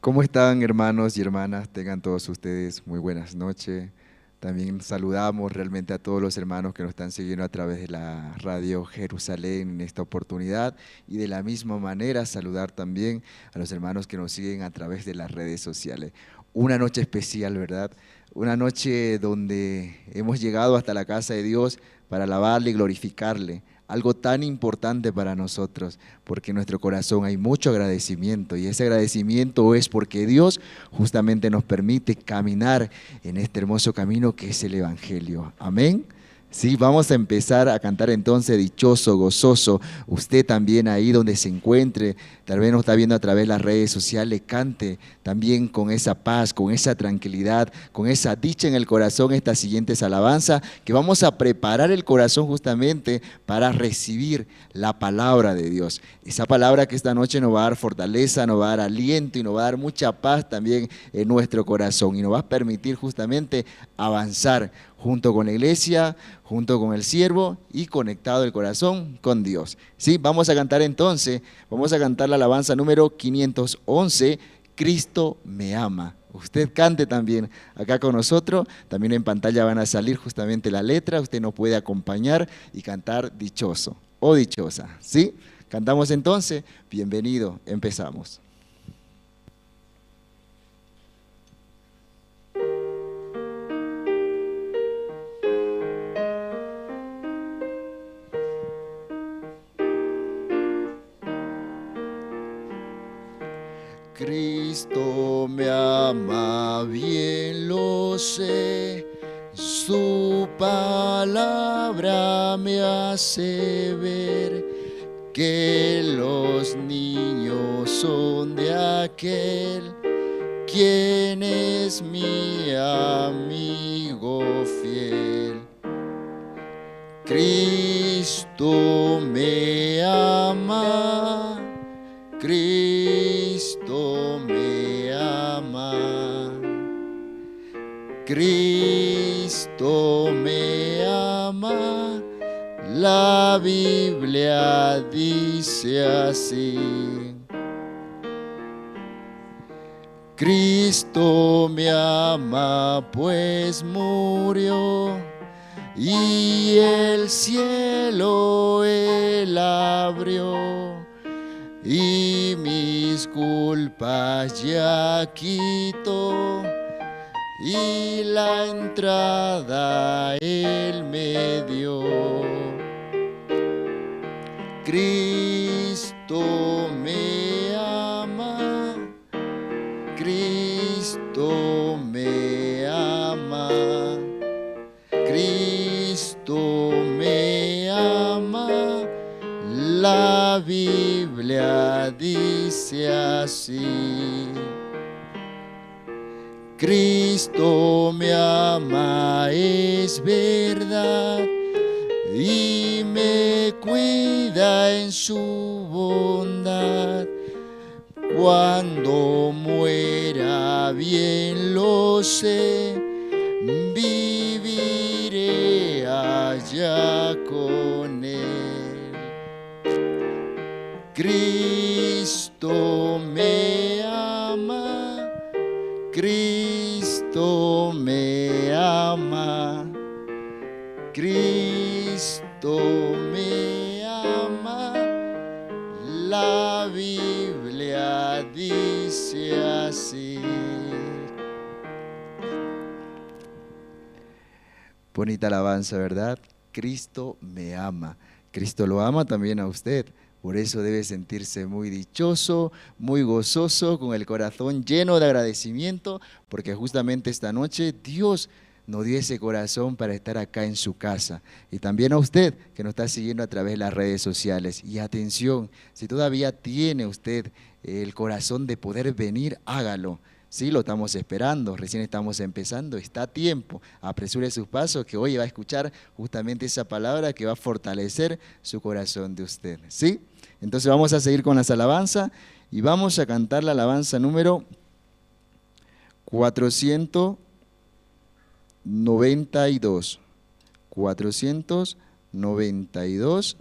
¿Cómo están, hermanos y hermanas? Tengan todos ustedes muy buenas noches. También saludamos realmente a todos los hermanos que nos están siguiendo a través de la radio Jerusalén en esta oportunidad, y de la misma manera saludar también a los hermanos que nos siguen a través de las redes sociales. Una noche especial, ¿verdad? Una noche donde hemos llegado hasta la casa de Dios para alabarle y glorificarle. Algo tan importante para nosotros, porque en nuestro corazón hay mucho agradecimiento, y ese agradecimiento es porque Dios justamente nos permite caminar en este hermoso camino que es el Evangelio. Amén. Sí, vamos a empezar a cantar entonces dichoso, gozoso. Usted también ahí donde se encuentre, tal vez nos está viendo a través de las redes sociales, cante también con esa paz, con esa tranquilidad, con esa dicha en el corazón estas siguientes alabanzas, que vamos a preparar el corazón justamente para recibir la palabra de Dios. Esa palabra que esta noche nos va a dar fortaleza, nos va a dar aliento y nos va a dar mucha paz también en nuestro corazón, y nos va a permitir justamente avanzar junto con la iglesia, junto con el siervo y conectado el corazón con Dios. Sí, vamos a cantar entonces, vamos a cantar la alabanza número 511, Cristo me ama. Usted cante también acá con nosotros, también en pantalla van a salir justamente la letra, usted nos puede acompañar y cantar dichoso o dichosa. ¿Sí? Cantamos entonces, bienvenido, empezamos. Cristo me ama, bien lo sé, su palabra me hace ver que los niños son de aquel quien es mi amigo fiel. Cristo me ama, Cristo me ama, Cristo me ama, la Biblia dice así. Cristo me ama, pues murió y el cielo él abrió, y mis culpas ya quitó, y la entrada él me dio. Cristo me ama, Cristo me ama, Cristo me ama, la Biblia dice así. Cristo me ama, es verdad, y me cuida en su bondad. Cuando muera, bien lo sé, viviré allá con él. Cristo me ama, Cristo me ama, Cristo me ama, la Biblia dice así. Bonita alabanza, ¿verdad? Cristo me ama. Cristo lo ama también a usted. Por eso debe sentirse muy dichoso, muy gozoso, con el corazón lleno de agradecimiento, porque justamente esta noche Dios nos dio ese corazón para estar acá en su casa. Y también a usted que nos está siguiendo a través de las redes sociales. Y atención, si todavía tiene usted el corazón de poder venir, hágalo. Sí, lo estamos esperando, recién estamos empezando, está a tiempo, apresure sus pasos, que hoy va a escuchar justamente esa palabra que va a fortalecer su corazón de usted. ¿Sí? Entonces vamos a seguir con las alabanzas y vamos a cantar la alabanza número 492. 492.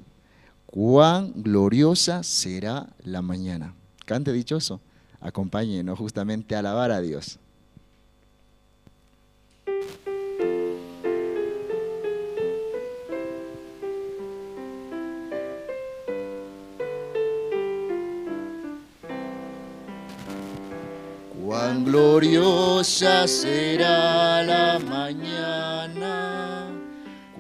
Cuán gloriosa será la mañana. Cante dichoso. acompáñenos justamente a alabar a Dios. Cuán gloriosa será la mañana,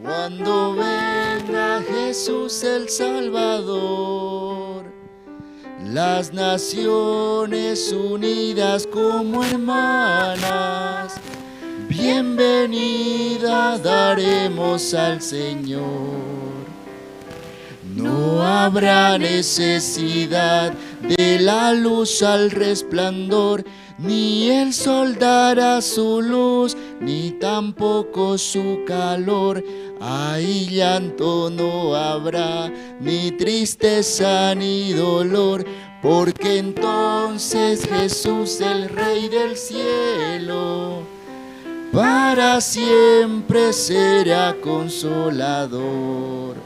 cuando venga Jesús el Salvador. Las naciones unidas como hermanas, bienvenida daremos al Señor. No habrá necesidad de la luz al resplandor, ni el sol dará su luz, ni tampoco su calor. Ahí llanto no habrá, ni tristeza ni dolor, porque entonces Jesús, el Rey del cielo, para siempre será consolador.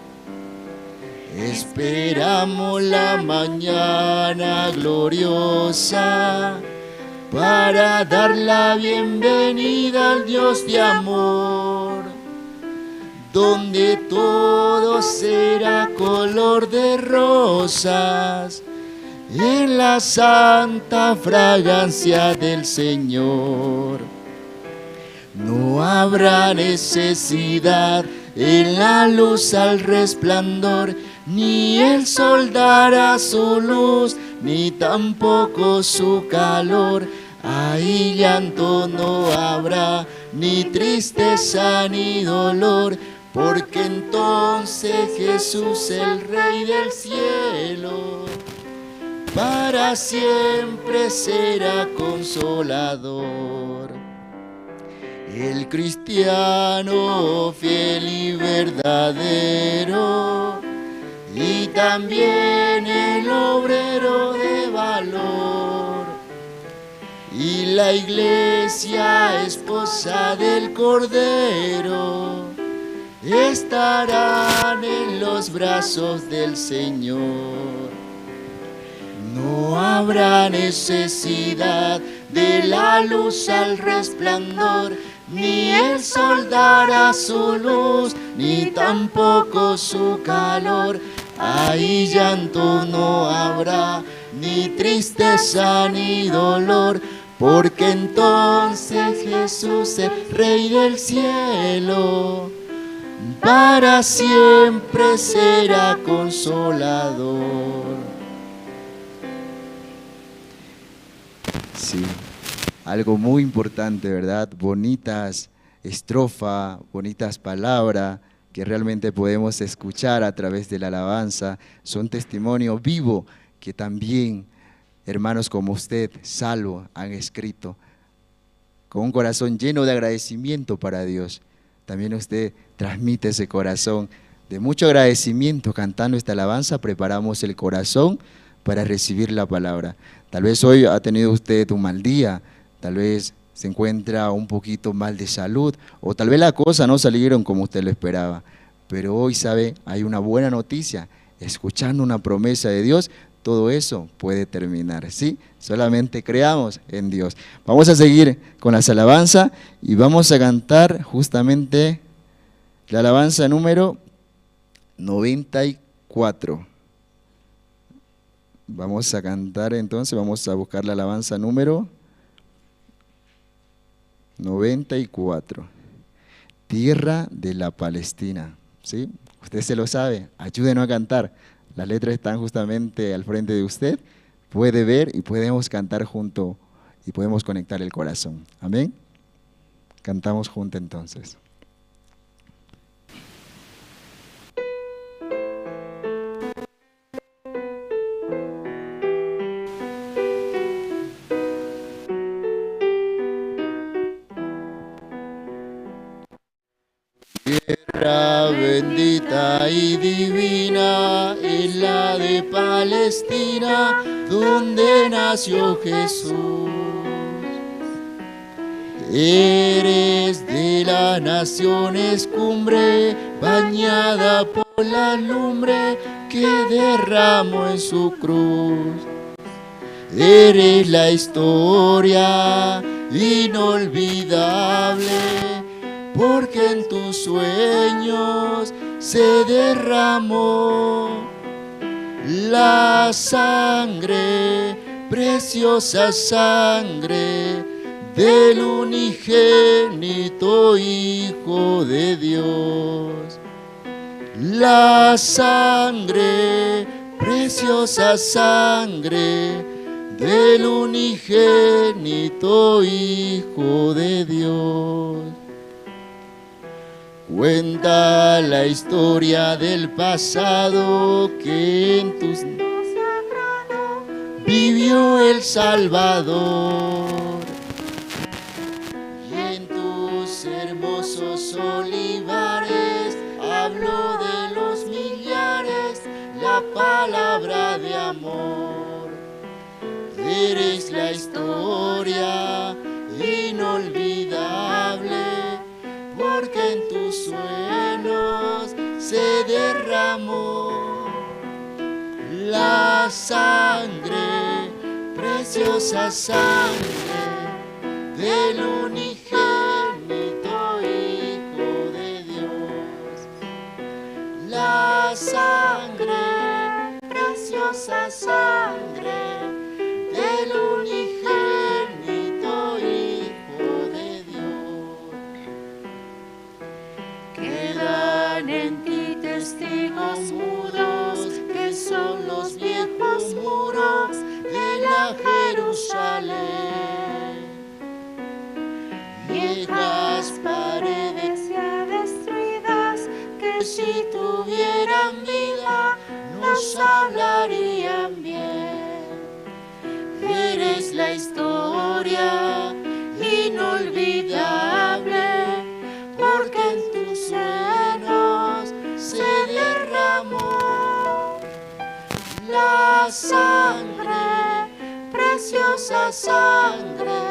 Esperamos la mañana gloriosa para dar la bienvenida al Dios de amor, donde todo será color de rosas en la santa fragancia del Señor. No habrá necesidad en la luz al resplandor, ni el sol dará su luz, ni tampoco su calor. Ahí llanto no habrá, ni tristeza ni dolor, porque entonces Jesús, el Rey del cielo, para siempre será consolador. El cristiano fiel y verdadero, y también el obrero de valor, y la iglesia esposa del Cordero, estarán en los brazos del Señor. No habrá necesidad de la luz al resplandor, ni el sol dará su luz, ni tampoco su calor. Ahí llanto no habrá, ni tristeza ni dolor, porque entonces Jesús, el Rey del cielo, para siempre será consolador. Sí, algo muy importante, ¿verdad? Bonitas estrofas, bonitas palabras que realmente podemos escuchar a través de la alabanza. Son testimonio vivo que también hermanos como usted, Salvo, han escrito con un corazón lleno de agradecimiento para Dios. También usted transmite ese corazón de mucho agradecimiento. Cantando esta alabanza preparamos el corazón para recibir la palabra. Tal vez hoy ha tenido usted un mal día, tal vez se encuentra un poquito mal de salud, o tal vez las cosas no salieron como usted lo esperaba. Pero hoy, sabe, hay una buena noticia. Escuchando una promesa de Dios, todo eso puede terminar, ¿sí? Solamente creamos en Dios. Vamos a seguir con las alabanzas y vamos a cantar justamente la alabanza número 94. Vamos a cantar entonces, vamos a buscar la alabanza número 94. Tierra de la Palestina, ¿sí? Usted se lo sabe, ayúdenos a cantar. Las letras están justamente al frente de usted, puede ver y podemos cantar junto y podemos conectar el corazón. Amén. Cantamos juntos entonces. Tierra bendita y divina es la de Palestina, donde nació Jesús. Eres de las naciones cumbre, bañada por la lumbre que derramó en su cruz. Eres la historia inolvidable, porque en tus sueños se derramó la sangre, preciosa sangre del unigénito Hijo de Dios. La sangre, preciosa sangre del unigénito Hijo de Dios. Cuenta la historia del pasado que en tus vivió el Salvador, y en tus hermosos olivares habló de los millares la palabra de amor. Eres la historia inolvidable, porque en tus sueños se derramó la sangre, preciosa sangre del unigénito Hijo de Dios. La sangre, preciosa sangre del unigénito Hijo de Dios. Quedan en ti testigos mudos, que son los viejos muros de la Jerusalén. Viejas paredes ya destruidas, que si tuvieran vida nos hablarían bien. Eres la historia inolvidable, porque en tus sueños se derramó la sangre, preciosa sangre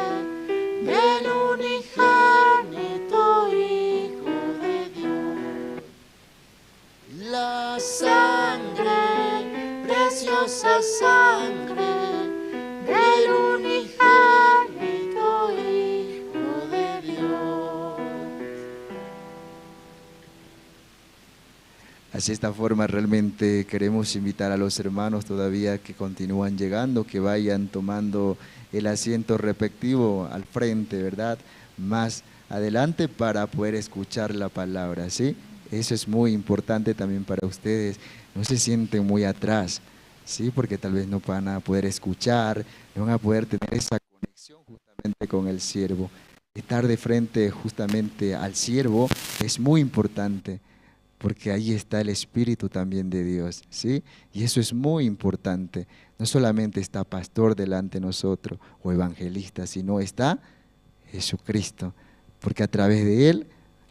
del unigénito Hijo de Dios. La sangre, preciosa sangre del unigénito Hijo de Dios. Así de esta forma realmente queremos invitar a los hermanos todavía que continúan llegando, que vayan tomando el asiento respectivo al frente, ¿verdad? Más adelante para poder escuchar la palabra, ¿sí? Eso es muy importante también para ustedes. No se sienten muy atrás, ¿sí? Porque tal vez no van a poder escuchar, no van a poder tener esa conexión justamente con el siervo. Estar de frente justamente al siervo es muy importante, porque ahí está el Espíritu también de Dios, ¿sí? Y eso es muy importante. No solamente está pastor delante de nosotros o evangelista, sino está Jesucristo, porque a través de Él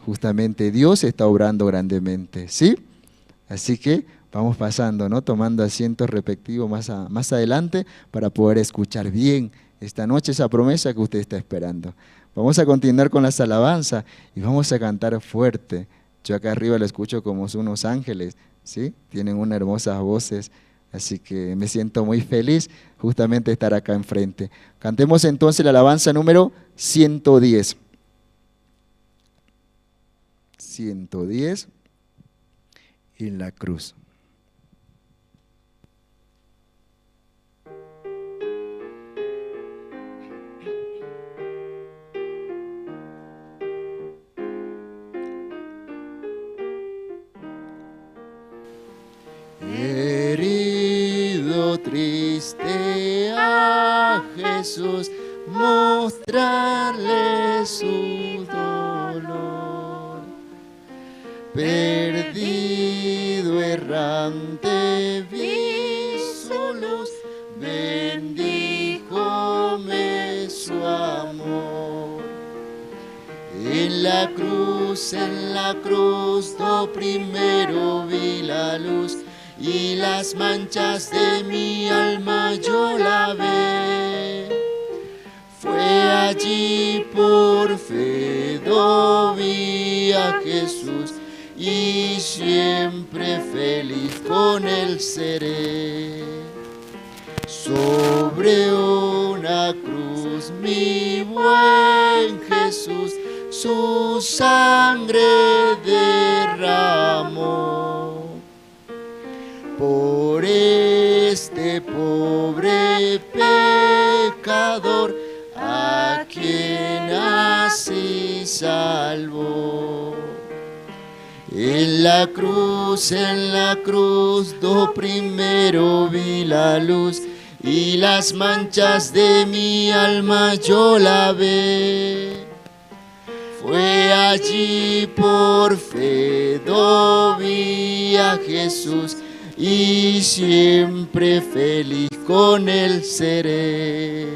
justamente Dios está obrando grandemente, ¿sí? Así que vamos pasando, ¿no? Tomando asientos respectivos más adelante para poder escuchar bien esta noche esa promesa que usted está esperando. Vamos a continuar con las alabanzas y vamos a cantar fuerte. Yo acá arriba lo escucho como unos ángeles, ¿sí? Tienen unas hermosas voces, así que me siento muy feliz justamente de estar acá enfrente. Cantemos entonces la alabanza número 110. 110 en la cruz. Herido triste a Jesús, mostrarle su dolor. Perdido, errante, vi su luz, bendíjome su amor. En la cruz, do primero vi la luz, y las manchas de mi alma yo lavé. Fue allí por fe do vi a Jesús, y siempre feliz con él seré. sobre una cruz, mi buen Jesús, su sangre derramó. Por este pobre pecador, a quien así salvó. En la cruz, do primero vi la luz, y las manchas de mi alma yo lavé. Fue allí por fe, do vi a Jesús, y siempre feliz con él seré.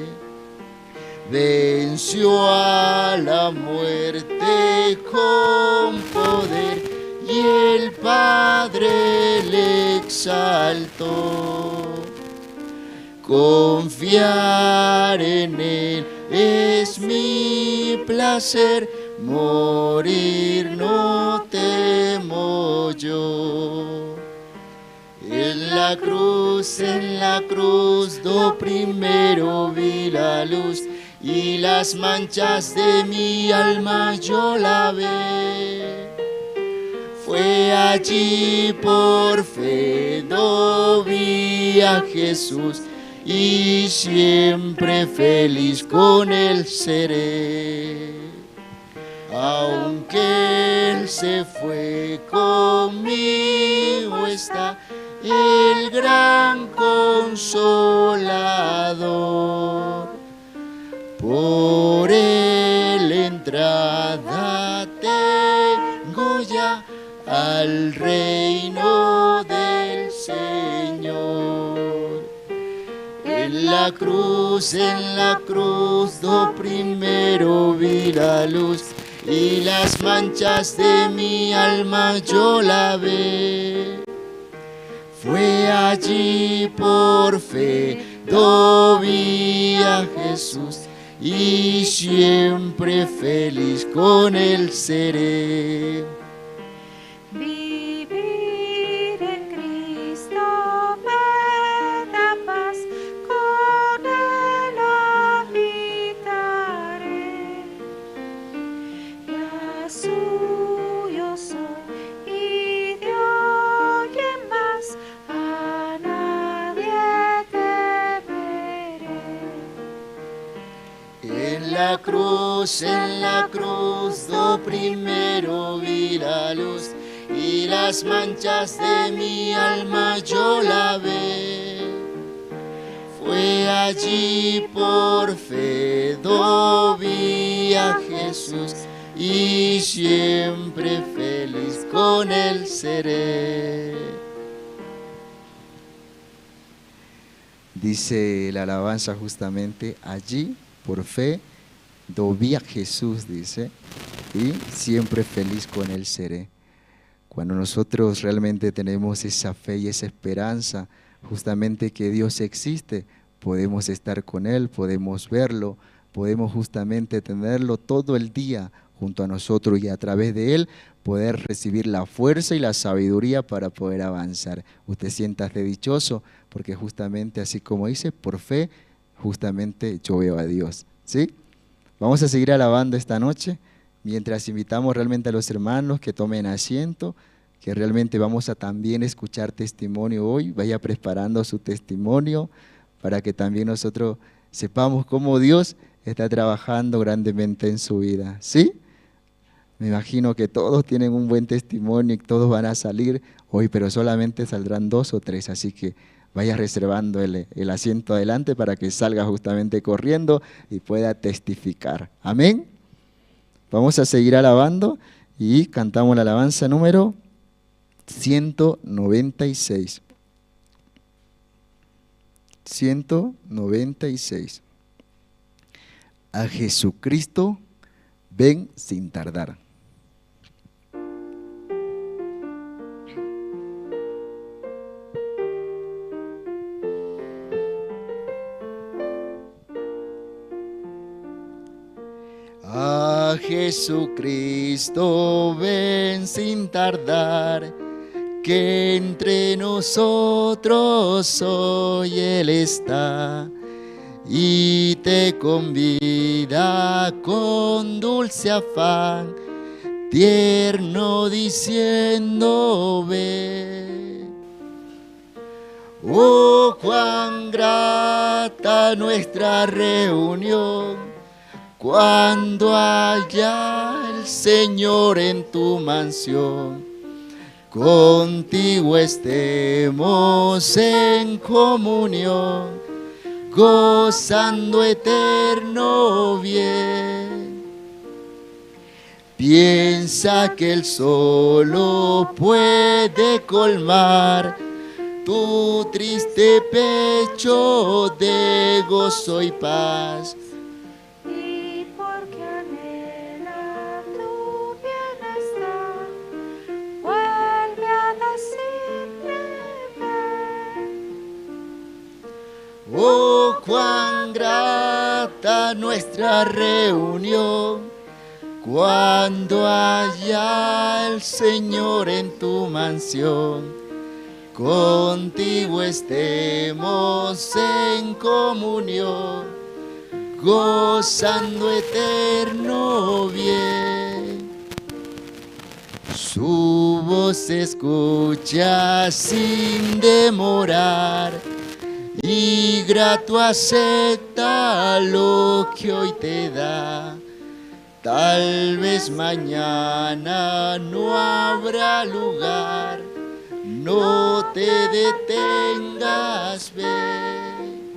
Venció a la muerte con poder, y el Padre le exaltó. Confiar en él es mi placer, morir no temo yo. En la cruz, do primero vi la luz, y las manchas de mi alma yo lavé. Fue allí por fe, do vi a Jesús, y siempre feliz con él seré. Aunque él se fue, conmigo está el gran Consolador. Por él entrada tengo ya al reino del Señor. En la cruz, do primero vi la luz, y las manchas de mi alma yo lavé. Fue allí por fe, do vi a Jesús, y siempre feliz con él seré. Vivir en Cristo me da paz, con él habitaré. Ya suyo soy, y de hoy en más a nadie temeré. En la cruz, do primero vi la luz, y las manchas de mi alma yo lavé. Fue allí por fe, do vi a Jesús, y siempre feliz con él seré. Dice la alabanza justamente, allí por fe do vi a Jesús, dice, y siempre feliz con él seré. Cuando nosotros realmente tenemos esa fe y esa esperanza, justamente que Dios existe, podemos estar con él, podemos verlo, podemos justamente tenerlo todo el día junto a nosotros, y a través de él poder recibir la fuerza y la sabiduría para poder avanzar. Usted siéntase dichoso, porque justamente así como dice, por fe, justamente yo veo a Dios, ¿sí? Vamos a seguir alabando esta noche, mientras invitamos realmente a los hermanos que tomen asiento, que realmente vamos a también escuchar testimonio hoy. Vaya preparando su testimonio para que también nosotros sepamos cómo Dios está trabajando grandemente en su vida, ¿sí? Me imagino que todos tienen un buen testimonio y todos van a salir hoy, pero solamente saldrán 2 o 3, así que vaya reservando el asiento adelante para que salga justamente corriendo y pueda testificar. Amén. Vamos a seguir alabando y cantamos la alabanza número 196. 196. A Jesucristo, ven sin tardar. A Jesucristo ven sin tardar, que entre nosotros hoy Él está y te convida con dulce afán, tierno diciendo ven. Oh, cuán grata nuestra reunión, cuando haya el Señor en tu mansión, contigo estemos en comunión, gozando eterno bien. Piensa que Él solo puede colmar tu triste pecho de gozo y paz. Y porque anhela tu bienestar, vuelve a decirle ven. Oh, cuán grata nuestra reunión, cuando haya el Señor en tu mansión, contigo estemos en comunión, gozando eterno bien. Su voz se escucha sin demorar, y grato acepta lo que hoy te da. Tal vez mañana no habrá lugar, no te detengas, ven.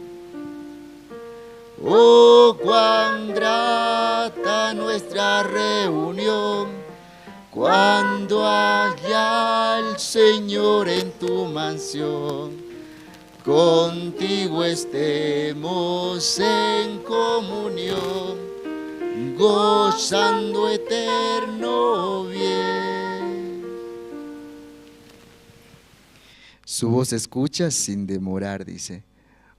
Oh, cuán grata nuestra reunión, cuando haya el Señor en tu mansión, contigo estemos en comunión, gozando eterno bien. Su voz escucha sin demorar, dice.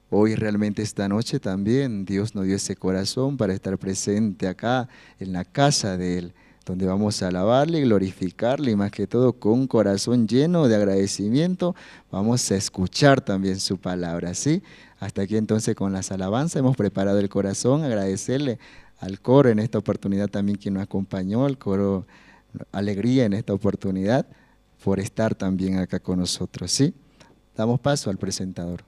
Hoy realmente esta noche también Dios nos dio ese corazón para estar presente acá en la casa de Él, donde vamos a alabarle y glorificarle, y más que todo con un corazón lleno de agradecimiento vamos a escuchar también su palabra, ¿sí? Hasta aquí entonces con las alabanzas hemos preparado el corazón, agradecerle al coro en esta oportunidad también quien nos acompañó, al coro Alegría en esta oportunidad, por estar también acá con nosotros, ¿sí? Damos paso al presentador.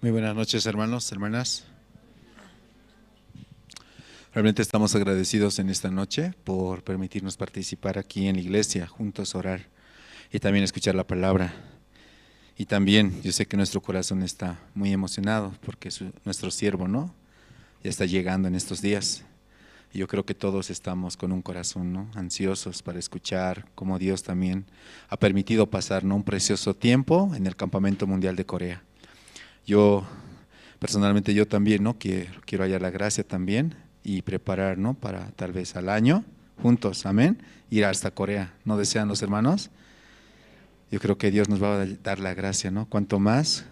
Muy buenas noches, hermanos, hermanas. Realmente estamos agradecidos en esta noche por permitirnos participar aquí en la iglesia, juntos orar y también escuchar la palabra. Y también yo sé que nuestro corazón está muy emocionado porque nuestro siervo, ¿no?, ya está llegando en estos días. Y yo creo que todos estamos con un corazón, ¿no?, ansiosos para escuchar cómo Dios también ha permitido pasar, ¿no?, un precioso tiempo en el Campamento Mundial de Corea. Yo, personalmente, yo también, ¿no?, quiero hallar la gracia también y preparar, ¿no?, para tal vez al año, juntos, amén, ir hasta Corea. ¿No desean los hermanos? Yo creo que Dios nos va a dar la gracia, ¿no? Cuanto más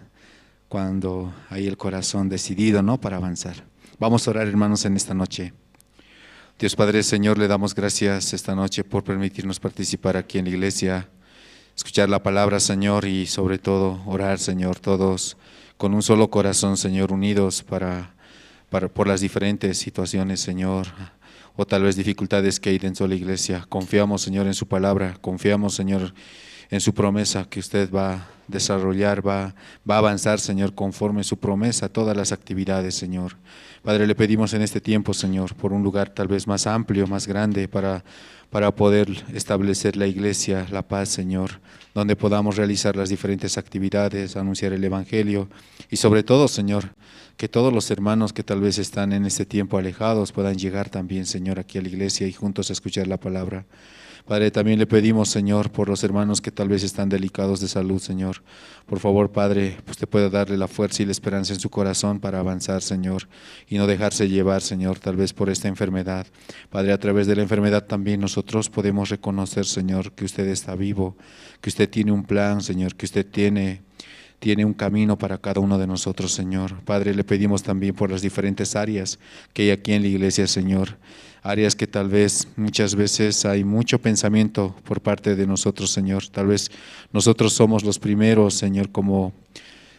cuando hay el corazón decidido, ¿no?, para avanzar. Vamos a orar, hermanos, en esta noche. Dios Padre, Señor, le damos gracias esta noche por permitirnos participar aquí en la iglesia, escuchar la palabra, Señor, y sobre todo orar, Señor, todos con un solo corazón, Señor, unidos por las diferentes situaciones, Señor, o tal vez dificultades que hay dentro de la iglesia. Confiamos, Señor, en su palabra, confiamos, Señor, en su promesa que usted va a desarrollar, va a avanzar, Señor, conforme su promesa, todas las actividades, Señor. Padre, le pedimos en este tiempo, Señor, por un lugar tal vez más amplio, más grande, para poder establecer la iglesia, la paz, Señor, donde podamos realizar las diferentes actividades, anunciar el Evangelio y sobre todo, Señor, que todos los hermanos que tal vez están en este tiempo alejados puedan llegar también, Señor, aquí a la iglesia y juntos a escuchar la palabra. Padre, también le pedimos, Señor, por los hermanos que tal vez están delicados de salud, Señor. Por favor, Padre, usted pueda darle la fuerza y la esperanza en su corazón para avanzar, Señor, y no dejarse llevar, Señor, tal vez por esta enfermedad. Padre, a través de la enfermedad también nosotros podemos reconocer, Señor, que usted está vivo, que usted tiene un plan, Señor, que usted tiene tiene un camino para cada uno de nosotros, Señor. Padre, le pedimos también por las diferentes áreas que hay aquí en la iglesia, Señor. Áreas que tal vez muchas veces hay mucho pensamiento por parte de nosotros, Señor. Tal vez nosotros somos los primeros, Señor, como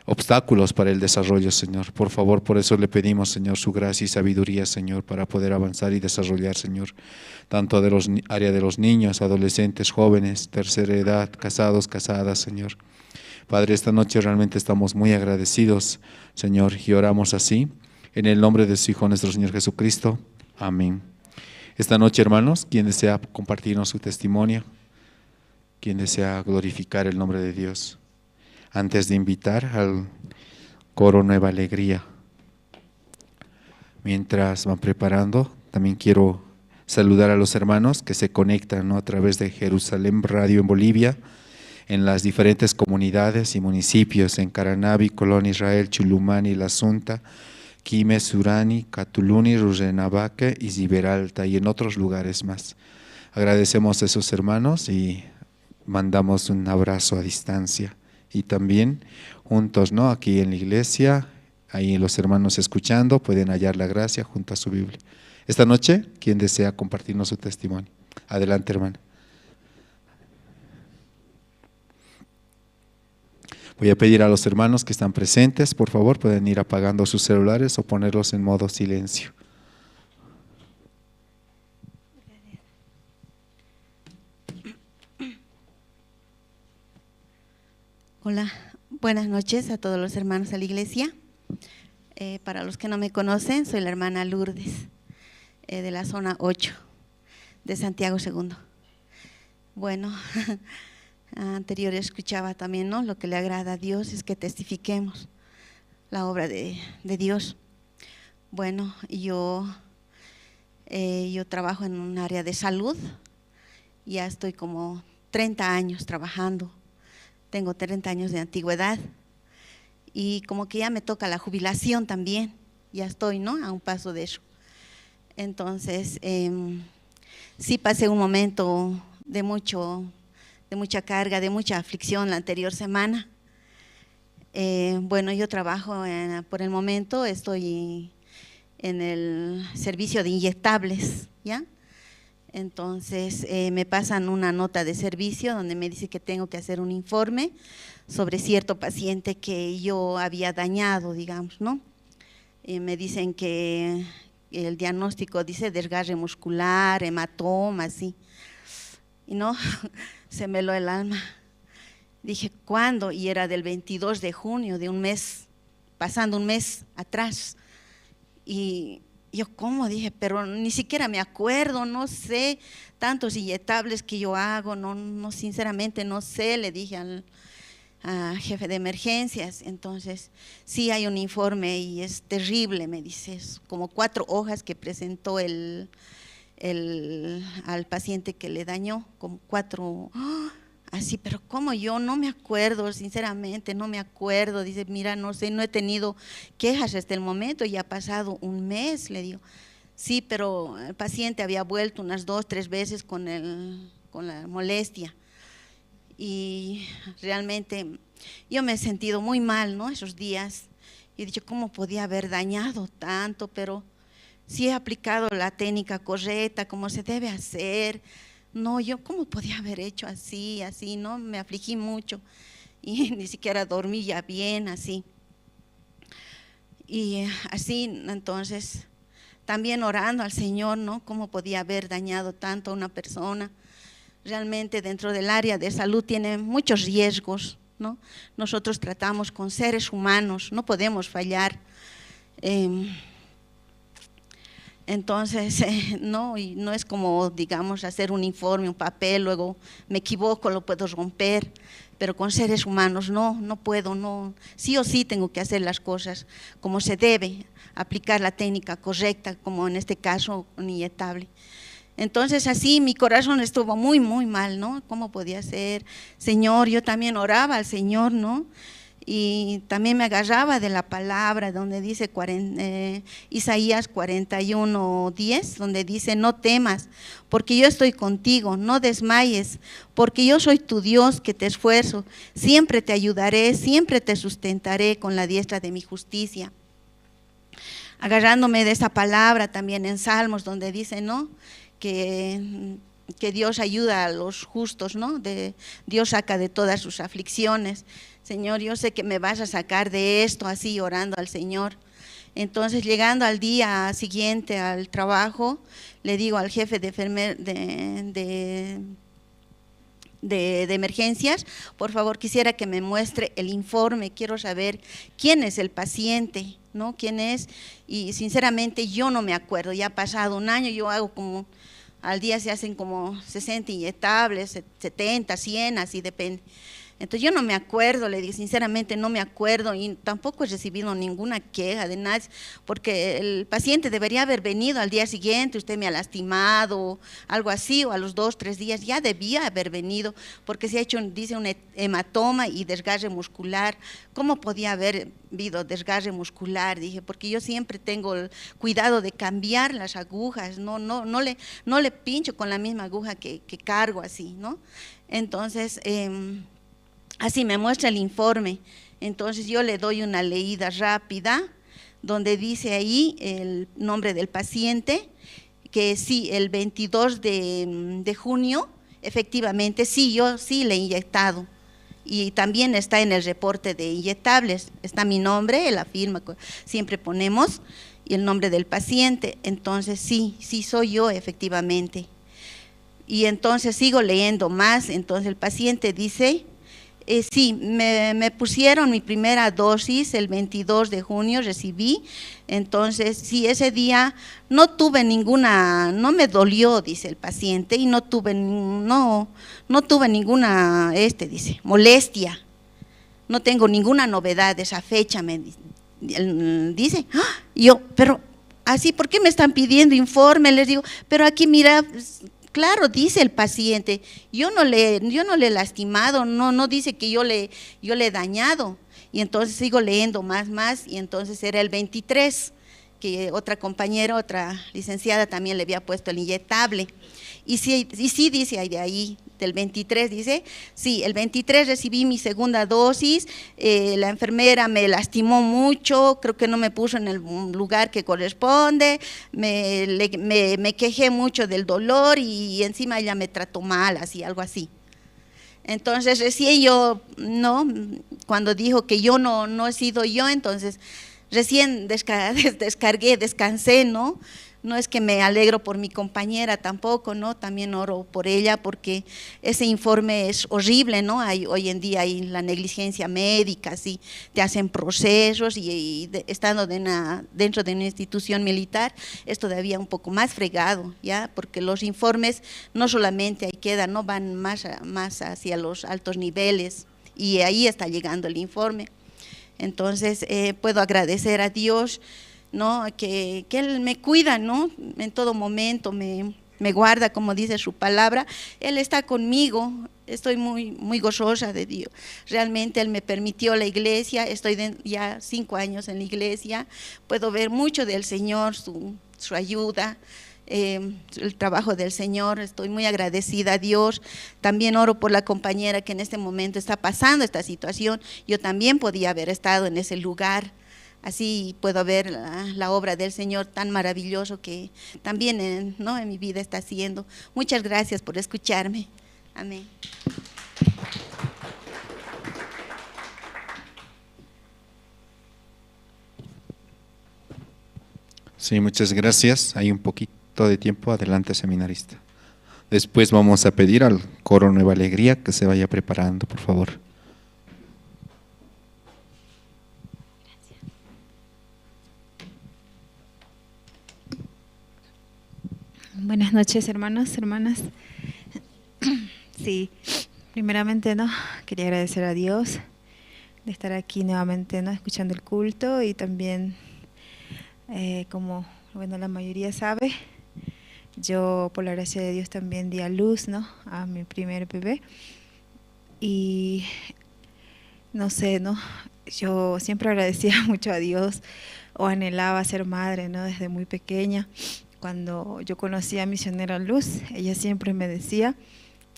obstáculos para el desarrollo, Señor. Por favor, por eso le pedimos, Señor, su gracia y sabiduría, Señor, para poder avanzar y desarrollar, Señor, tanto de los área de los niños, adolescentes, jóvenes, tercera edad, casados, casadas, Señor. Padre, esta noche realmente estamos muy agradecidos, Señor, y oramos así, en el nombre de su Hijo, nuestro Señor Jesucristo. Amén. Esta noche, hermanos, quien desea compartirnos su testimonio, quien desea glorificar el nombre de Dios, antes de invitar al coro Nueva Alegría. Mientras van preparando, también quiero saludar a los hermanos que se conectan, ¿no?, a través de Jerusalén Radio en Bolivia, en las diferentes comunidades y municipios, en Caranavi, Colón Israel, Chulumani, La Sunta, Quime, Surani, Catuluni, Rurrenabaque y Ziberalta, y en otros lugares más. Agradecemos a esos hermanos y mandamos un abrazo a distancia. Y también juntos, ¿no?, aquí en la iglesia, ahí los hermanos escuchando pueden hallar la gracia junto a su Biblia. Esta noche, ¿quién desea compartirnos su testimonio? Adelante, hermana. Voy a pedir a los hermanos que están presentes, por favor, pueden ir apagando sus celulares o ponerlos en modo silencio. Hola, buenas noches a todos los hermanos de la iglesia. Para los que no me conocen, soy la hermana Lourdes, de la zona 8, de Santiago II. Bueno, anterior escuchaba también, ¿no?, lo que le agrada a Dios es que testifiquemos la obra de Dios. Bueno, yo trabajo en un área de salud, ya estoy como 30 años trabajando. Tengo 30 años de antigüedad y como que ya me toca la jubilación también, ya estoy, ¿no?, a un paso de eso. Entonces, sí pasé un momento de mucha carga, de mucha aflicción la anterior semana. Bueno, yo trabajo, por el momento estoy en el servicio de inyectables, ¿ya? Entonces me pasan una nota de servicio donde me dice que tengo que hacer un informe sobre cierto paciente que yo había dañado, digamos, ¿no? Me dicen que el diagnóstico dice desgarre muscular, hematoma, así. Y no, se me heló el alma. Dije, ¿cuándo? Y era del 22 de junio, de un mes, pasando un mes atrás. Y yo, ¿cómo? Dije, pero ni siquiera me acuerdo, no sé, tantos inyectables que yo hago, no, sinceramente no sé, le dije al jefe de emergencias. Entonces, sí hay un informe y es terrible, me dice, es como 4 hojas que presentó al paciente que le dañó, como 4, así, pero ¿cómo? Yo no me acuerdo, sinceramente, no me acuerdo. Dice, mira, no sé, no he tenido quejas hasta el momento, ya ha pasado un mes, le digo. Sí, pero el paciente había vuelto unas 2, 3 veces con la molestia. Y realmente yo me he sentido muy mal, ¿no?, esos días. Y he dicho, ¿cómo podía haber dañado tanto? Pero sí he aplicado la técnica correcta, como se debe hacer. No, yo cómo podía haber hecho así, ¿no? Me afligí mucho y ni siquiera dormí ya bien, así. Y así, entonces, también orando al Señor, ¿no?, cómo podía haber dañado tanto a una persona. Realmente dentro del área de salud tiene muchos riesgos, ¿no? Nosotros tratamos con seres humanos, no podemos fallar. Entonces, no, y no es como, digamos, hacer un informe, un papel, luego me equivoco, lo puedo romper, pero con seres humanos no puedo, no, sí o sí tengo que hacer las cosas como se debe, aplicar la técnica correcta, como en este caso un inyectable. Entonces así mi corazón estuvo muy, muy mal, ¿no? ¿Cómo podía ser? Señor, yo también oraba al Señor, ¿no? y también me agarraba de la palabra donde dice Isaías 41:10, donde dice: no temas, porque yo estoy contigo, no desmayes, porque yo soy tu Dios que te esfuerzo, siempre te ayudaré, siempre te sustentaré con la diestra de mi justicia. Agarrándome de esa palabra también en Salmos, donde dice, ¿no?, que Dios ayuda a los justos, ¿no? Dios saca de todas sus aflicciones. Señor, yo sé que me vas a sacar de esto, así orando al Señor. Entonces, llegando al día siguiente al trabajo, le digo al jefe de emergencias: por favor, quisiera que me muestre el informe, quiero saber quién es el paciente, ¿no? ¿Quién es? Y sinceramente yo no me acuerdo, ya ha pasado un año, yo hago como, al día se hacen como 60 inyectables, 70, 100, así depende. Entonces yo no me acuerdo, le digo, sinceramente no me acuerdo, y tampoco he recibido ninguna queja de nadie, porque el paciente debería haber venido al día siguiente: usted me ha lastimado, algo así, o a los 2, 3 días ya debía haber venido, porque se ha hecho, dice, un hematoma y desgarre muscular. ¿Cómo podía haber habido desgarre muscular? Dije, porque yo siempre tengo el cuidado de cambiar las agujas, no le pincho con la misma aguja que cargo así, ¿no? Entonces, así me muestra el informe. Entonces yo le doy una leída rápida, donde dice ahí el nombre del paciente, que sí, el 22 de junio, efectivamente, sí, yo sí le he inyectado. Y también está en el reporte de inyectables, está mi nombre, la firma, siempre ponemos, y el nombre del paciente. Entonces sí soy yo, efectivamente. Y entonces sigo leyendo más. Entonces el paciente dice: sí, me pusieron mi primera dosis el 22 de junio, recibí. Entonces, sí, ese día no tuve ninguna, no me dolió, dice el paciente, y no tuve ninguna, dice, molestia. No tengo ninguna novedad de esa fecha, me dice. Yo, pero así, ¿por qué me están pidiendo informe? Les digo, pero aquí mira, claro, dice el paciente, yo no le he lastimado, no dice que yo le he dañado. Y entonces sigo leyendo más, y entonces era el 23, que otra compañera, otra licenciada también le había puesto el inyectable. Y sí dice ahí de ahí, del 23, dice, sí, el 23 recibí mi segunda dosis, la enfermera me lastimó mucho, creo que no me puso en el lugar que corresponde, me quejé mucho del dolor y encima ella me trató mal, así, algo así. Entonces recién yo, no, cuando dijo que yo no he sido yo, entonces recién descansé, ¿no? No es que me alegro por mi compañera tampoco, ¿no? También oro por ella, porque ese informe es horrible, ¿no? Hoy en día hay la negligencia médica, ¿sí? Te hacen procesos y estando dentro de una institución militar es todavía un poco más fregado, ¿ya? Porque los informes no solamente ahí quedan, ¿no? Van más hacia los altos niveles, y ahí está llegando el informe. Entonces, puedo agradecer a Dios, ¿no? Que Él me cuida, ¿no? En todo momento me guarda, como dice su palabra. Él está conmigo, estoy muy gozosa de Dios. Realmente Él me permitió la iglesia, estoy ya 5 años en la iglesia, puedo ver mucho del Señor, su ayuda, el trabajo del Señor. Estoy muy agradecida a Dios. También oro por la compañera que en este momento está pasando esta situación. Yo también podía haber estado en ese lugar. Así puedo ver la obra del Señor tan maravilloso que también en mi vida está haciendo. Muchas gracias por escucharme. Amén. Sí, muchas gracias. Hay un poquito de tiempo. Adelante, seminarista. Después vamos a pedir al coro Nueva Alegría que se vaya preparando, por favor. Buenas noches, hermanos, hermanas. Sí, primeramente, quería agradecer a Dios de estar aquí nuevamente, escuchando el culto, y también, como la mayoría sabe, yo, por la gracia de Dios, también di a luz, a mi primer bebé. Y no sé, ¿no? Yo siempre agradecía mucho a Dios o anhelaba ser madre, ¿no? Desde muy pequeña. Cuando yo conocí a Misionera Luz, ella siempre me decía,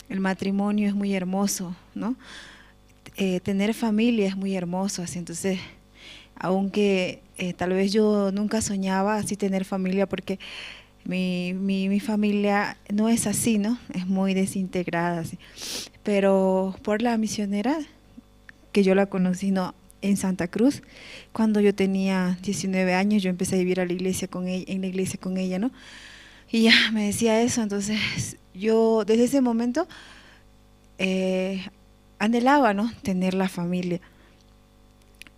el matrimonio es muy hermoso, ¿no? Tener familia es muy hermoso, así. Entonces, aunque tal vez yo nunca soñaba así tener familia, porque mi familia no es así, ¿no? Es muy desintegrada, así. Pero por la misionera, que yo la conocí, ¿no?, en Santa Cruz, cuando yo tenía 19 años, yo empecé a vivir a la iglesia con ella, en la iglesia con ella, ¿no? Y ya me decía eso, entonces yo desde ese momento anhelaba, ¿no?, tener la familia.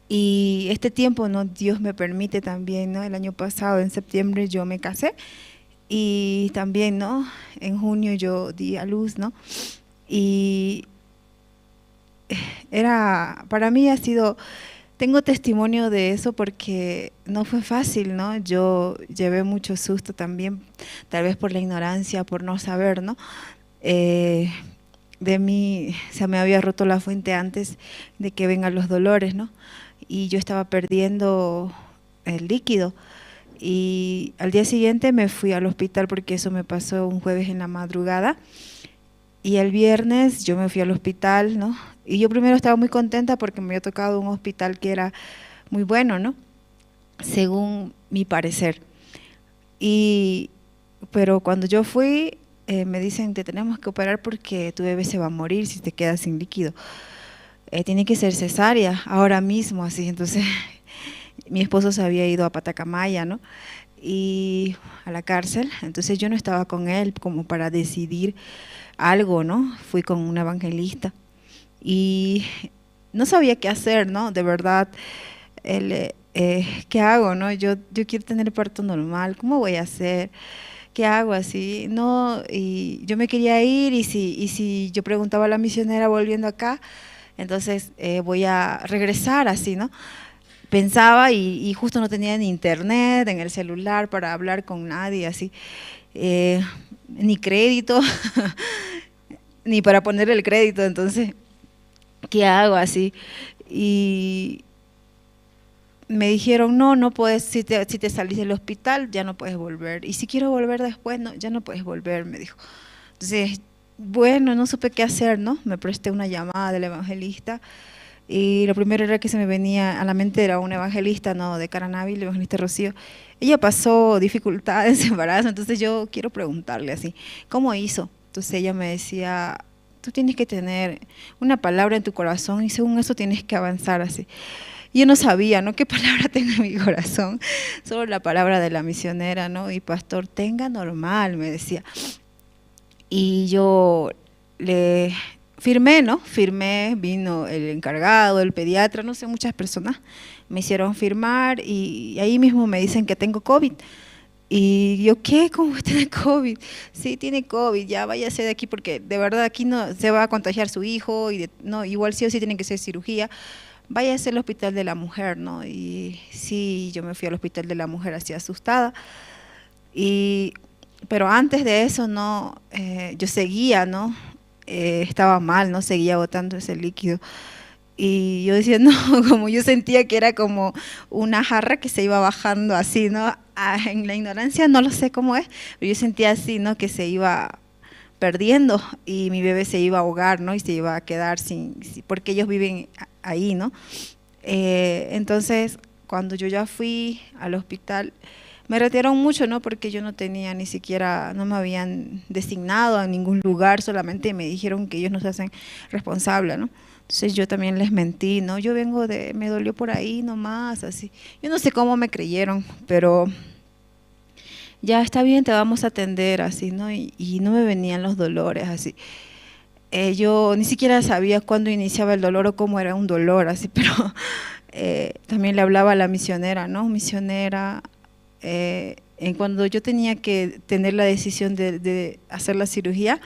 Y este tiempo, ¿no?, Dios me permite también, ¿no? El año pasado, en septiembre, yo me casé y también, ¿no?, en junio yo di a luz, ¿no? Y para mí ha sido, tengo testimonio de eso porque no fue fácil, ¿no? Yo llevé mucho susto también, tal vez por la ignorancia, por no saber, ¿no? De mí se me había roto la fuente antes de que vengan los dolores, ¿no? Y yo estaba perdiendo el líquido. Y al día siguiente me fui al hospital porque eso me pasó un jueves en la madrugada. Y el viernes yo me fui al hospital, ¿no? Y yo primero estaba muy contenta porque me había tocado un hospital que era muy bueno, ¿no? Según mi parecer. Pero cuando yo fui, me dicen, te tenemos que operar porque tu bebé se va a morir si te quedas sin líquido. Tiene que ser cesárea, ahora mismo, así. Entonces, mi esposo se había ido a Patacamaya, ¿no? Y a la cárcel, entonces yo no estaba con él como para decidir algo, ¿no? Fui con un evangelista y no sabía qué hacer, ¿no? De verdad, ¿qué hago, no? Yo quiero tener parto normal, ¿cómo voy a hacer? ¿Qué hago así? No, y yo me quería ir y si yo preguntaba a la misionera volviendo acá, entonces voy a regresar así, ¿no? Pensaba y justo no tenía ni internet en el celular para hablar con nadie, así, ni crédito, ni para poner el crédito, entonces, ¿qué hago así? Y me dijeron, no puedes, si te salís del hospital, ya no puedes volver, y si quiero volver después, no, ya no puedes volver, me dijo. Entonces, bueno, no supe qué hacer, ¿no? Me presté una llamada del evangelista, y lo primero era que se me venía a la mente era un evangelista, ¿no?, de Caranavi, el evangelista Rocío. Ella pasó dificultades, embarazo, entonces yo quiero preguntarle así, ¿cómo hizo? Entonces ella me decía, tú tienes que tener una palabra en tu corazón y según eso tienes que avanzar así. Y yo no sabía, ¿no?, qué palabra tengo en mi corazón, solo la palabra de la misionera, ¿no? Y pastor, tenga normal, me decía. Y yo le firmé, ¿no? Firmé, vino el encargado, el pediatra, no sé, muchas personas me hicieron firmar y ahí mismo me dicen que tengo COVID. Y yo, ¿qué? ¿Cómo tiene COVID? Sí, tiene COVID, ya váyase de aquí porque de verdad aquí no se va a contagiar su hijo, y no, igual sí o sí tiene que ser cirugía. Váyase al hospital de la mujer, ¿no? Y sí, yo me fui al hospital de la mujer así asustada. Pero antes de eso, ¿no? Yo seguía, ¿no? Estaba mal, ¿no? Seguía botando ese líquido. Y yo decía, no, como yo sentía que era como una jarra que se iba bajando así, ¿no? En la ignorancia no lo sé cómo es, pero yo sentía así, ¿no?, que se iba perdiendo y mi bebé se iba a ahogar, ¿no? Y se iba a quedar porque ellos viven ahí, ¿no? Entonces, cuando yo ya fui al hospital, me retiraron mucho, ¿no? Porque yo no tenía ni siquiera, no me habían designado a ningún lugar, solamente me dijeron que ellos no se hacen responsables, ¿no? Entonces yo también les mentí, ¿no? Yo me dolió por ahí nomás, así. Yo no sé cómo me creyeron, pero ya está bien, te vamos a atender, así, ¿no? Y no me venían los dolores, así. Yo ni siquiera sabía cuándo iniciaba el dolor o cómo era un dolor, así, pero también le hablaba a la misionera, ¿no? Misionera, cuando yo tenía que tener la decisión de hacer la cirugía,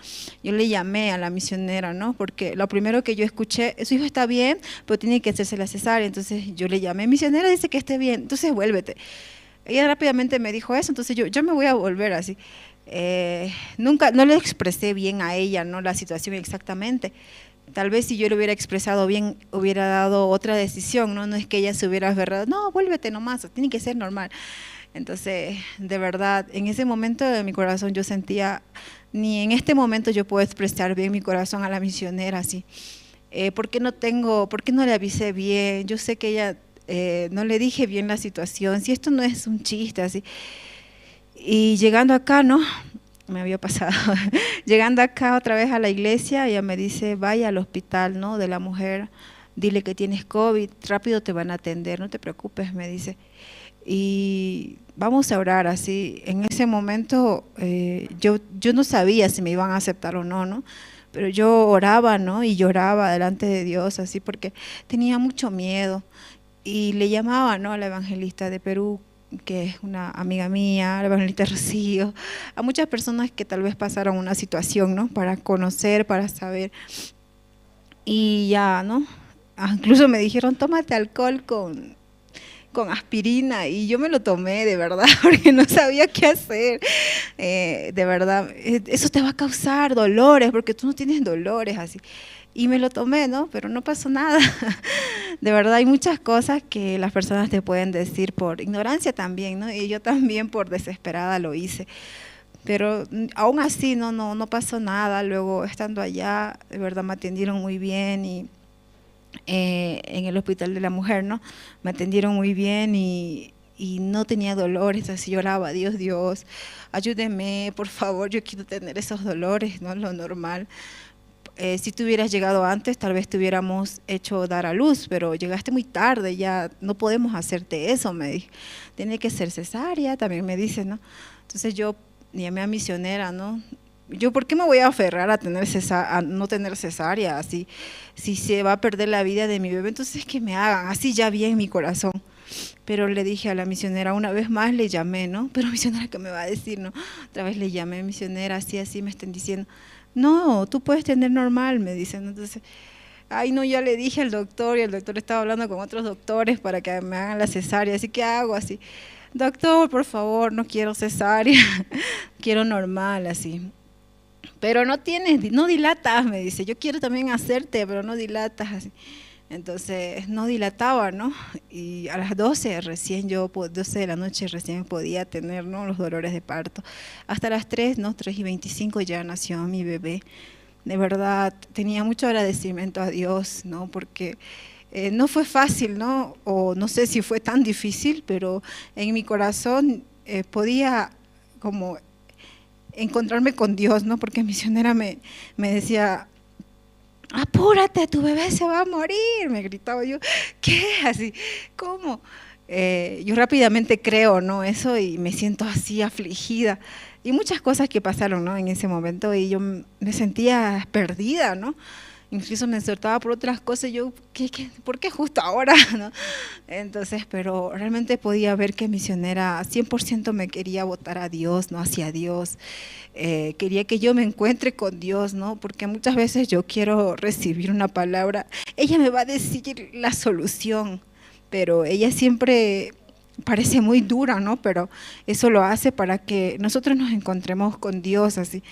yo le llamé a la misionera, ¿no? Porque lo primero que yo escuché, su hijo está bien, pero tiene que hacerse la cesárea. Entonces yo le llamé, misionera dice que esté bien, entonces vuélvete. Ella rápidamente me dijo eso, entonces yo me voy a volver así. No le expresé bien a ella, ¿no?, la situación exactamente, Tal vez si yo lo hubiera expresado bien, hubiera dado otra decisión, ¿no? No es que ella se hubiera aferrado, no, vuélvete nomás, tiene que ser normal. Entonces, de verdad, en ese momento de mi corazón yo sentía, ni en este momento yo puedo expresar bien mi corazón a la misionera, así. ¿Por qué no le avisé bien? Yo sé que ella, no le dije bien la situación, si esto no es un chiste, así. Y llegando acá, ¿no? Me había pasado, llegando acá otra vez a la iglesia, ella me dice, vaya al hospital, ¿no? De la mujer, dile que tienes COVID, rápido te van a atender, no te preocupes, me dice. Y vamos a orar así. En ese momento yo no sabía si me iban a aceptar o no, ¿no? Pero yo oraba, ¿no? Y lloraba delante de Dios, así, porque tenía mucho miedo. Y le llamaba, ¿no? A la evangelista de Perú, que es una amiga mía, la evangelista Rocío, a muchas personas que tal vez pasaron una situación, ¿no? Para conocer, para saber. Y ya, ¿no? Incluso me dijeron, tómate alcohol con aspirina, y yo me lo tomé de verdad porque no sabía qué hacer. De verdad, eso te va a causar dolores porque tú no tienes dolores, así. Y me lo tomé, ¿no? Pero no pasó nada. De verdad, hay muchas cosas que las personas te pueden decir por ignorancia también, ¿no? Y yo también por desesperada lo hice. Pero aún así no pasó nada. Luego, estando allá, de verdad me atendieron muy bien y en el hospital de la mujer, ¿no? Me atendieron muy bien y no tenía dolores, así lloraba, Dios, ayúdeme, por favor, yo quiero tener esos dolores, ¿no? Lo normal. Si tú hubieras llegado antes, tal vez te hubiéramos hecho dar a luz, pero llegaste muy tarde, ya no podemos hacerte eso, me dije. Tiene que ser cesárea, también me dice, ¿no? Entonces yo llamé a misionera, ¿no? Yo, ¿por qué me voy a aferrar a no tener cesárea? Así, si se va a perder la vida de mi bebé, entonces que me hagan, así ya bien mi corazón. Pero le dije a la misionera, una vez más le llamé, ¿no? Pero misionera, ¿qué me va a decir, no? Otra vez le llamé, misionera, así me están diciendo. No, tú puedes tener normal, me dicen. Entonces, ay, no, ya le dije al doctor, y el doctor estaba hablando con otros doctores para que me hagan la cesárea, así que hago así. Doctor, por favor, no quiero cesárea, quiero normal, así. Pero no dilatas, me dice, yo quiero también hacerte, pero no dilatas, así. Entonces no dilataba, ¿no? Y a las 12 de la noche recién podía tener, ¿no? Los dolores de parto. Hasta las 3, ¿no? 3:25 ya nació mi bebé. De verdad, tenía mucho agradecimiento a Dios, ¿no? Porque no fue fácil, ¿no? O no sé si fue tan difícil, pero en mi corazón podía como encontrarme con Dios, ¿no? Porque misionera me decía, apúrate, tu bebé se va a morir, me gritaba yo, ¿qué? Así, ¿cómo? Yo rápidamente creo, ¿no? Eso, y me siento así afligida, y muchas cosas que pasaron, ¿no? En ese momento, y yo me sentía perdida, ¿no? Incluso me soltaba por otras cosas, yo, ¿por qué justo ahora? ¿No? Entonces, pero realmente podía ver que misionera 100% me quería botar a Dios, ¿no? Hacia Dios. Quería que yo me encuentre con Dios, ¿no? Porque muchas veces yo quiero recibir una palabra, ella me va a decir la solución, pero ella siempre parece muy dura, ¿no? Pero eso lo hace para que nosotros nos encontremos con Dios, así.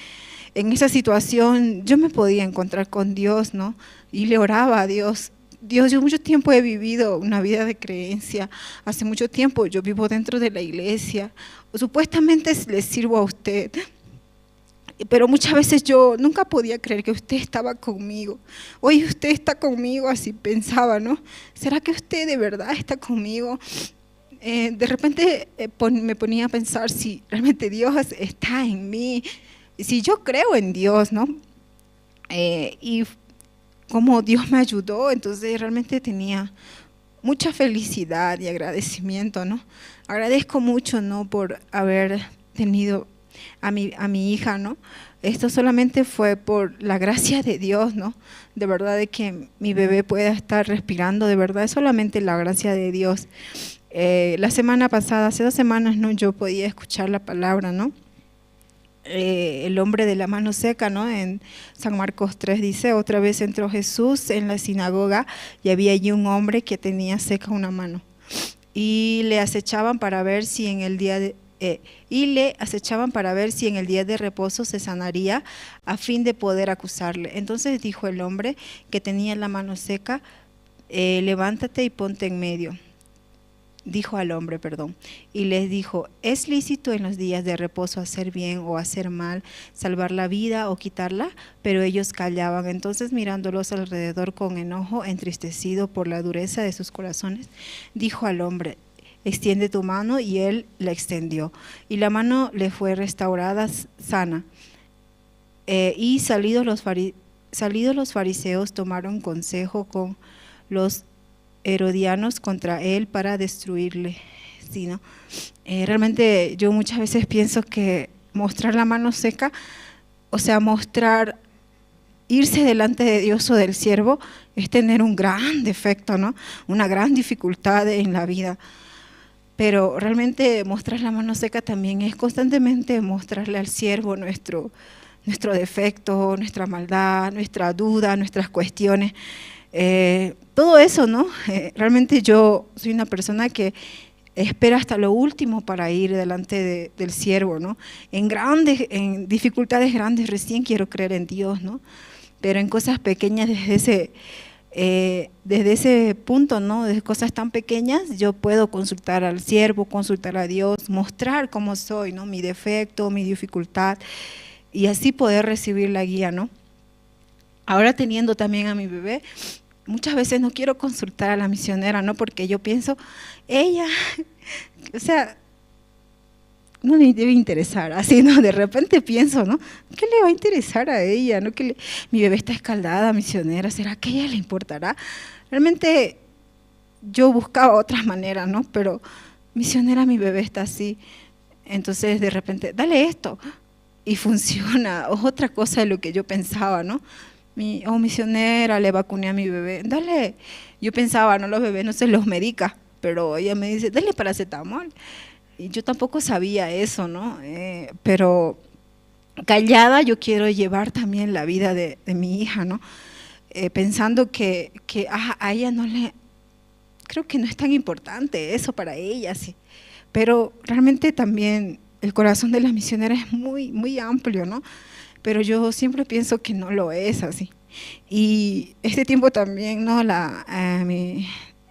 En esa situación yo me podía encontrar con Dios, ¿no? Y le oraba a Dios. Dios, yo mucho tiempo he vivido una vida de creencia. Hace mucho tiempo yo vivo dentro de la iglesia. Supuestamente le sirvo a usted. Pero muchas veces yo nunca podía creer que usted estaba conmigo. Hoy usted está conmigo, así pensaba, ¿no? ¿Será que usted de verdad está conmigo? De repente me ponía a pensar si realmente Dios está en mí. Si yo creo en Dios, ¿no? Y cómo Dios me ayudó, entonces realmente tenía mucha felicidad y agradecimiento, ¿no? Agradezco mucho, ¿no? Por haber tenido a mi hija, ¿no? Esto solamente fue por la gracia de Dios, ¿no? De verdad, de que mi bebé pueda estar respirando, de verdad, es solamente la gracia de Dios. La semana pasada, hace 2 semanas, ¿no? Yo podía escuchar la palabra, ¿no? El hombre de la mano seca, ¿no? En San Marcos 3 dice, otra vez entró Jesús en la sinagoga y había allí un hombre que tenía seca una mano. Y le acechaban para ver si en el día y le acechaban para ver si en el día de reposo se sanaría, a fin de poder acusarle. Entonces dijo el hombre que tenía la mano seca, levántate y ponte en medio. Dijo al hombre, y les dijo: ¿es lícito en los días de reposo hacer bien o hacer mal, salvar la vida o quitarla? Pero ellos callaban. Entonces, mirándolos alrededor con enojo, entristecido por la dureza de sus corazones, dijo al hombre: extiende tu mano, y él la extendió, y la mano le fue restaurada sana. Y salidos los fariseos, tomaron consejo con los herodianos contra él para destruirle. Sí, ¿no? Realmente yo muchas veces pienso que mostrar la mano seca, o sea, irse delante de Dios o del siervo, es tener un gran defecto, ¿no? Una gran dificultad en la vida. Pero realmente mostrar la mano seca también es constantemente mostrarle al siervo nuestro defecto, nuestra maldad, nuestra duda, nuestras cuestiones. Todo eso, ¿no? Realmente yo soy una persona que espera hasta lo último para ir delante del siervo, ¿no? En dificultades grandes recién quiero creer en Dios, ¿no? Pero en cosas pequeñas, desde ese punto, ¿no? Desde cosas tan pequeñas, yo puedo consultar al siervo, consultar a Dios, mostrar cómo soy, ¿no? Mi defecto, mi dificultad, y así poder recibir la guía, ¿no? Ahora, teniendo también a mi bebé, muchas veces no quiero consultar a la misionera, ¿no? Porque yo pienso, ella, o sea, no le debe interesar, así, ¿no? De repente pienso, ¿no? ¿Qué le va a interesar a ella? ¿No? Mi bebé está escaldada, misionera, ¿será que a ella le importará? Realmente yo buscaba otras maneras, ¿no? Pero misionera, mi bebé está así. Entonces, de repente, dale esto, y funciona. O otra cosa de lo que yo pensaba, ¿no? Misionera, le vacuné a mi bebé, dale. Yo pensaba, no, los bebés no se los medica, pero ella me dice, dale paracetamol. Y yo tampoco sabía eso, ¿no? Pero callada yo quiero llevar también la vida de mi hija, ¿no? Pensando que a ella no le, creo que no es tan importante eso para ella, sí. Pero realmente también el corazón de las misioneras es muy, muy amplio, ¿no? Pero yo siempre pienso que no lo es así. Y este tiempo también, ¿no?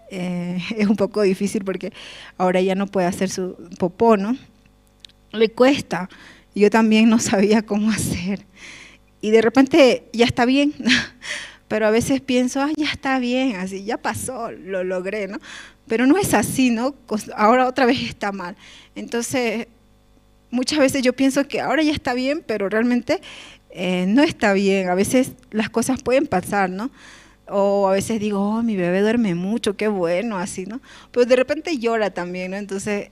Es un poco difícil porque ahora ya no puede hacer su popó, ¿no? Le cuesta. Yo también no sabía cómo hacer. Y de repente ya está bien, pero a veces pienso, ya está bien, así, ya pasó, lo logré, ¿no? Pero no es así, ¿no? Ahora otra vez está mal. Entonces, muchas veces yo pienso que ahora ya está bien, pero realmente no está bien. A veces las cosas pueden pasar, ¿no? O a veces digo, mi bebé duerme mucho, qué bueno, así, ¿no? Pero de repente llora también, ¿no? Entonces,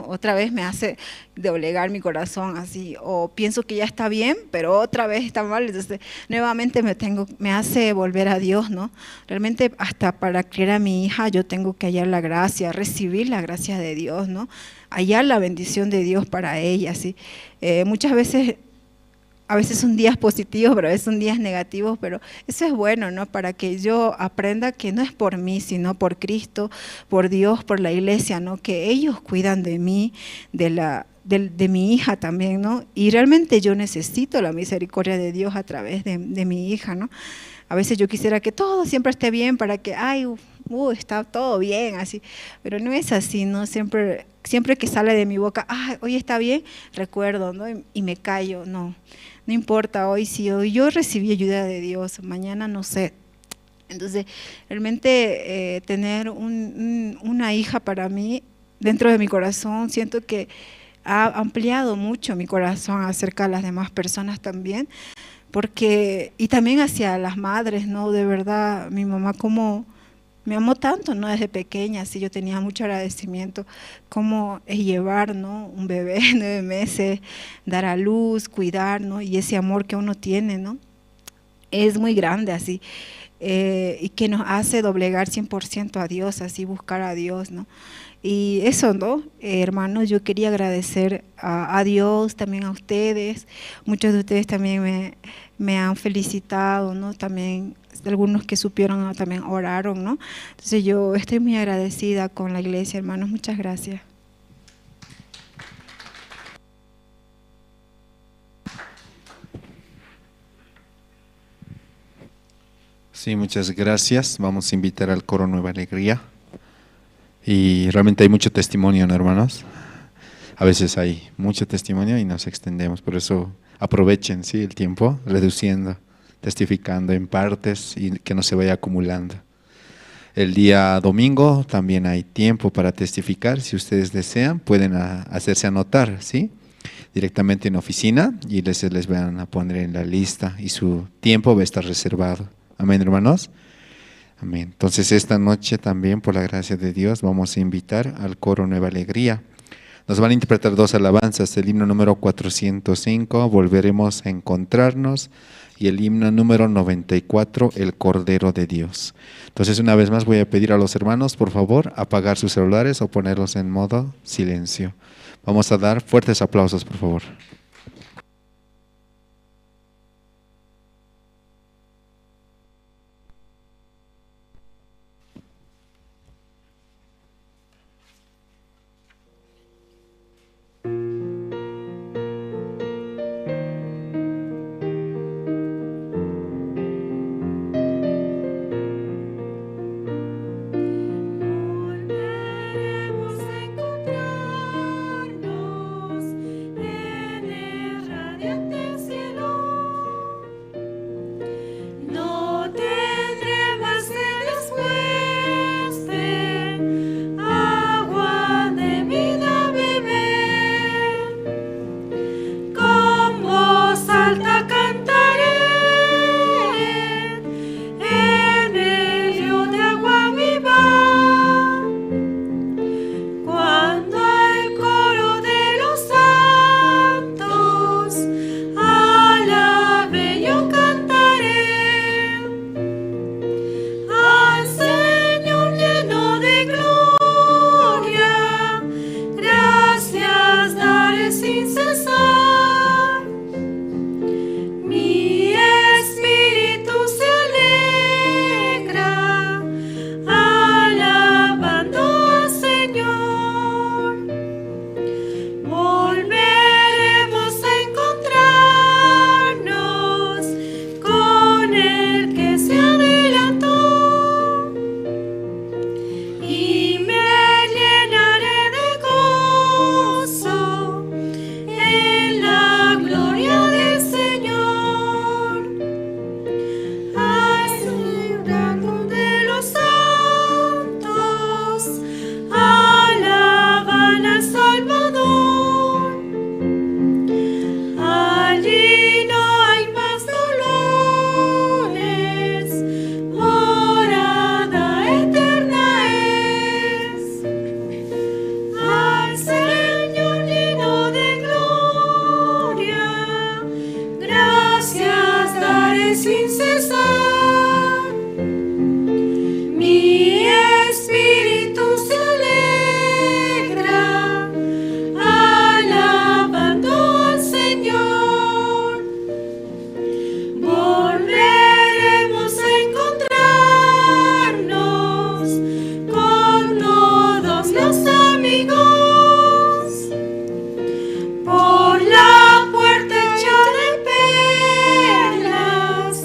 otra vez me hace doblegar mi corazón, así. O pienso que ya está bien, pero otra vez está mal. Entonces, nuevamente me hace volver a Dios, ¿no? Realmente, hasta para criar a mi hija, yo tengo que hallar la gracia, recibir la gracia de Dios, ¿no? Hallar la bendición de Dios para ella, ¿sí? Muchas veces, a veces son días positivos, pero a veces son días negativos, pero eso es bueno, ¿no? Para que yo aprenda que no es por mí, sino por Cristo, por Dios, por la iglesia, ¿no? Que ellos cuidan de mí, de mi hija también, ¿no? Y realmente yo necesito la misericordia de Dios a través de mi hija, ¿no? A veces yo quisiera que todo siempre esté bien para que, está todo bien, así, pero no es así, ¿no? Siempre que sale de mi boca, hoy está bien, recuerdo, ¿no? Y me callo, no importa, hoy yo recibí ayuda de Dios, mañana no sé. Entonces, realmente tener una hija para mí, dentro de mi corazón, siento que ha ampliado mucho mi corazón acerca de las demás personas también, y también hacia las madres, ¿no? De verdad, mi mamá como me amó tanto, ¿no? Desde pequeña, así yo tenía mucho agradecimiento, cómo es llevar, ¿no? Un bebé 9 meses, dar a luz, cuidar, ¿no? Y ese amor que uno tiene, ¿no? Es muy grande así, y que nos hace doblegar 100% a Dios, así buscar a Dios, ¿no? Y eso, ¿no? Hermanos, yo quería agradecer a Dios, también a ustedes. Muchos de ustedes también me han felicitado, ¿no? También algunos que supieron también oraron, ¿no? Entonces yo estoy muy agradecida con la iglesia, hermanos. Muchas gracias. Sí, muchas gracias. Vamos a invitar al coro Nueva Alegría. Y realmente hay mucho testimonio, ¿no, hermanos? A veces hay mucho testimonio y nos extendemos, por eso aprovechen, ¿sí?, el tiempo, reduciendo, testificando en partes y que no se vaya acumulando. El día domingo también hay tiempo para testificar, si ustedes desean pueden hacerse anotar, ¿sí?, directamente en oficina y les van a poner en la lista y su tiempo va a estar reservado. Amén, hermanos. Amén. Entonces esta noche también, por la gracia de Dios, vamos a invitar al coro Nueva Alegría. Nos van a interpretar 2 alabanzas, el himno número 405, Volveremos a encontrarnos, y el himno número 94, El Cordero de Dios. Entonces una vez más voy a pedir a los hermanos, por favor, apagar sus celulares o ponerlos en modo silencio. Vamos a dar fuertes aplausos, por favor. Volveremos a encontrarnos en el radiante cielo. No tendré más sed después de agua de vida beber. Con voz alta cantaré en el río de agua viva. Cuando el coro de los santos alabe, yo cantaré al Señor lleno de gloria. Gracias daré sin cesar. Mi espíritu se alegra alabando al Señor. Volveremos a encontrarnos con el que se adelantó y me llenaré de gozo en la gloria del Señor. Asegurando de los santos alaban al Salvador. Allí no hay más dolores, morada eterna es. Al Señor lleno de gloria, gracias daré sin cesar. Mi espíritu se alegra alabando al Señor. Volveremos a encontrarnos con todos los amigos por la puerta hecha de perlas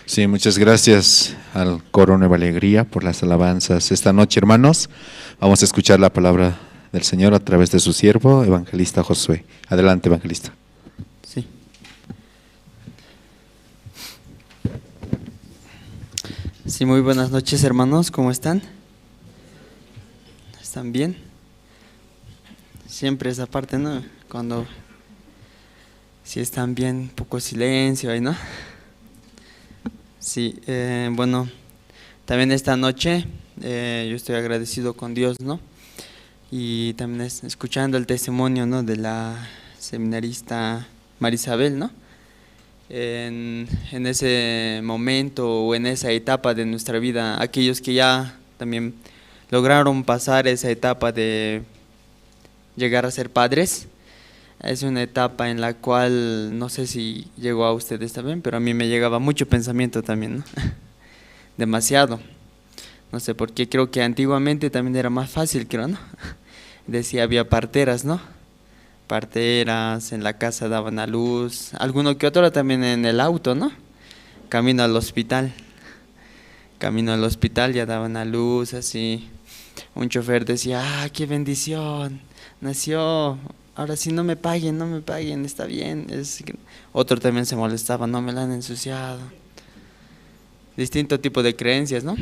Sí, muchas gracias al Coro Nueva Alegría por las alabanzas. Esta noche, hermanos, vamos a escuchar la palabra del Señor a través de su siervo, evangelista Josué. Adelante, evangelista. Sí. Sí, muy buenas noches, hermanos, ¿cómo están? ¿Están bien? Siempre esa parte, ¿no? Cuando si están bien, poco silencio ahí, ¿no? Sí, bueno, también esta noche yo estoy agradecido con Dios, ¿no? Y también escuchando el testimonio, ¿no?, de la seminarista Marisabel, ¿no? En ese momento o en esa etapa de nuestra vida, aquellos que ya también lograron pasar esa etapa de llegar a ser padres, es una etapa en la cual, no sé si llegó a ustedes también, pero a mí me llegaba mucho pensamiento también, ¿no? Demasiado. No sé por qué, creo que antiguamente también era más fácil, creo, ¿no? Decía, había parteras, ¿no? Parteras, en la casa daban a luz, alguno que otro también en el auto, ¿no? Camino al hospital ya daban a luz, así. Un chofer decía, ¡ah, qué bendición! Nació, ahora sí no me paguen, está bien. Otro también se molestaba, no me la han ensuciado. Distinto tipo de creencias, ¿no?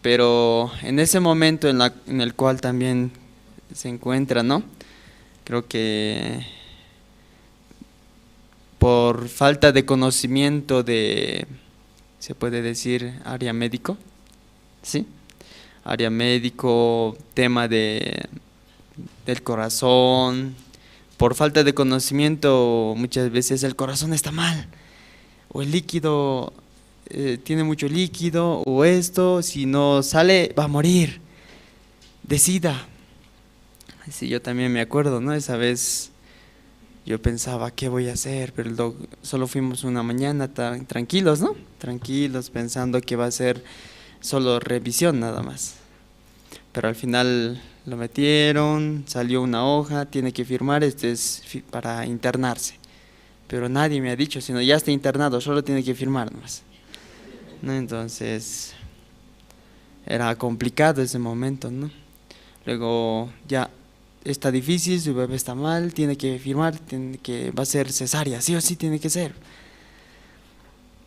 Pero en ese momento en el cual también se encuentra, ¿no? Creo que por falta de conocimiento de, se puede decir, área médico, ¿sí? Área médico, tema del corazón, por falta de conocimiento muchas veces el corazón está mal, o el líquido tiene mucho líquido, o esto, si no sale va a morir, decida. Sí, yo también me acuerdo, ¿no? Esa vez yo pensaba, ¿qué voy a hacer? Pero solo fuimos una mañana tranquilos, ¿no? Tranquilos, pensando que va a ser solo revisión nada más. Pero al final lo metieron, salió una hoja, tiene que firmar, este es para internarse. Pero nadie me ha dicho, sino ya está internado, solo tiene que firmar nomás, ¿no? Entonces era complicado ese momento, ¿no? Luego ya está difícil, su bebé está mal, tiene que firmar, va a ser cesárea, sí o sí tiene que ser.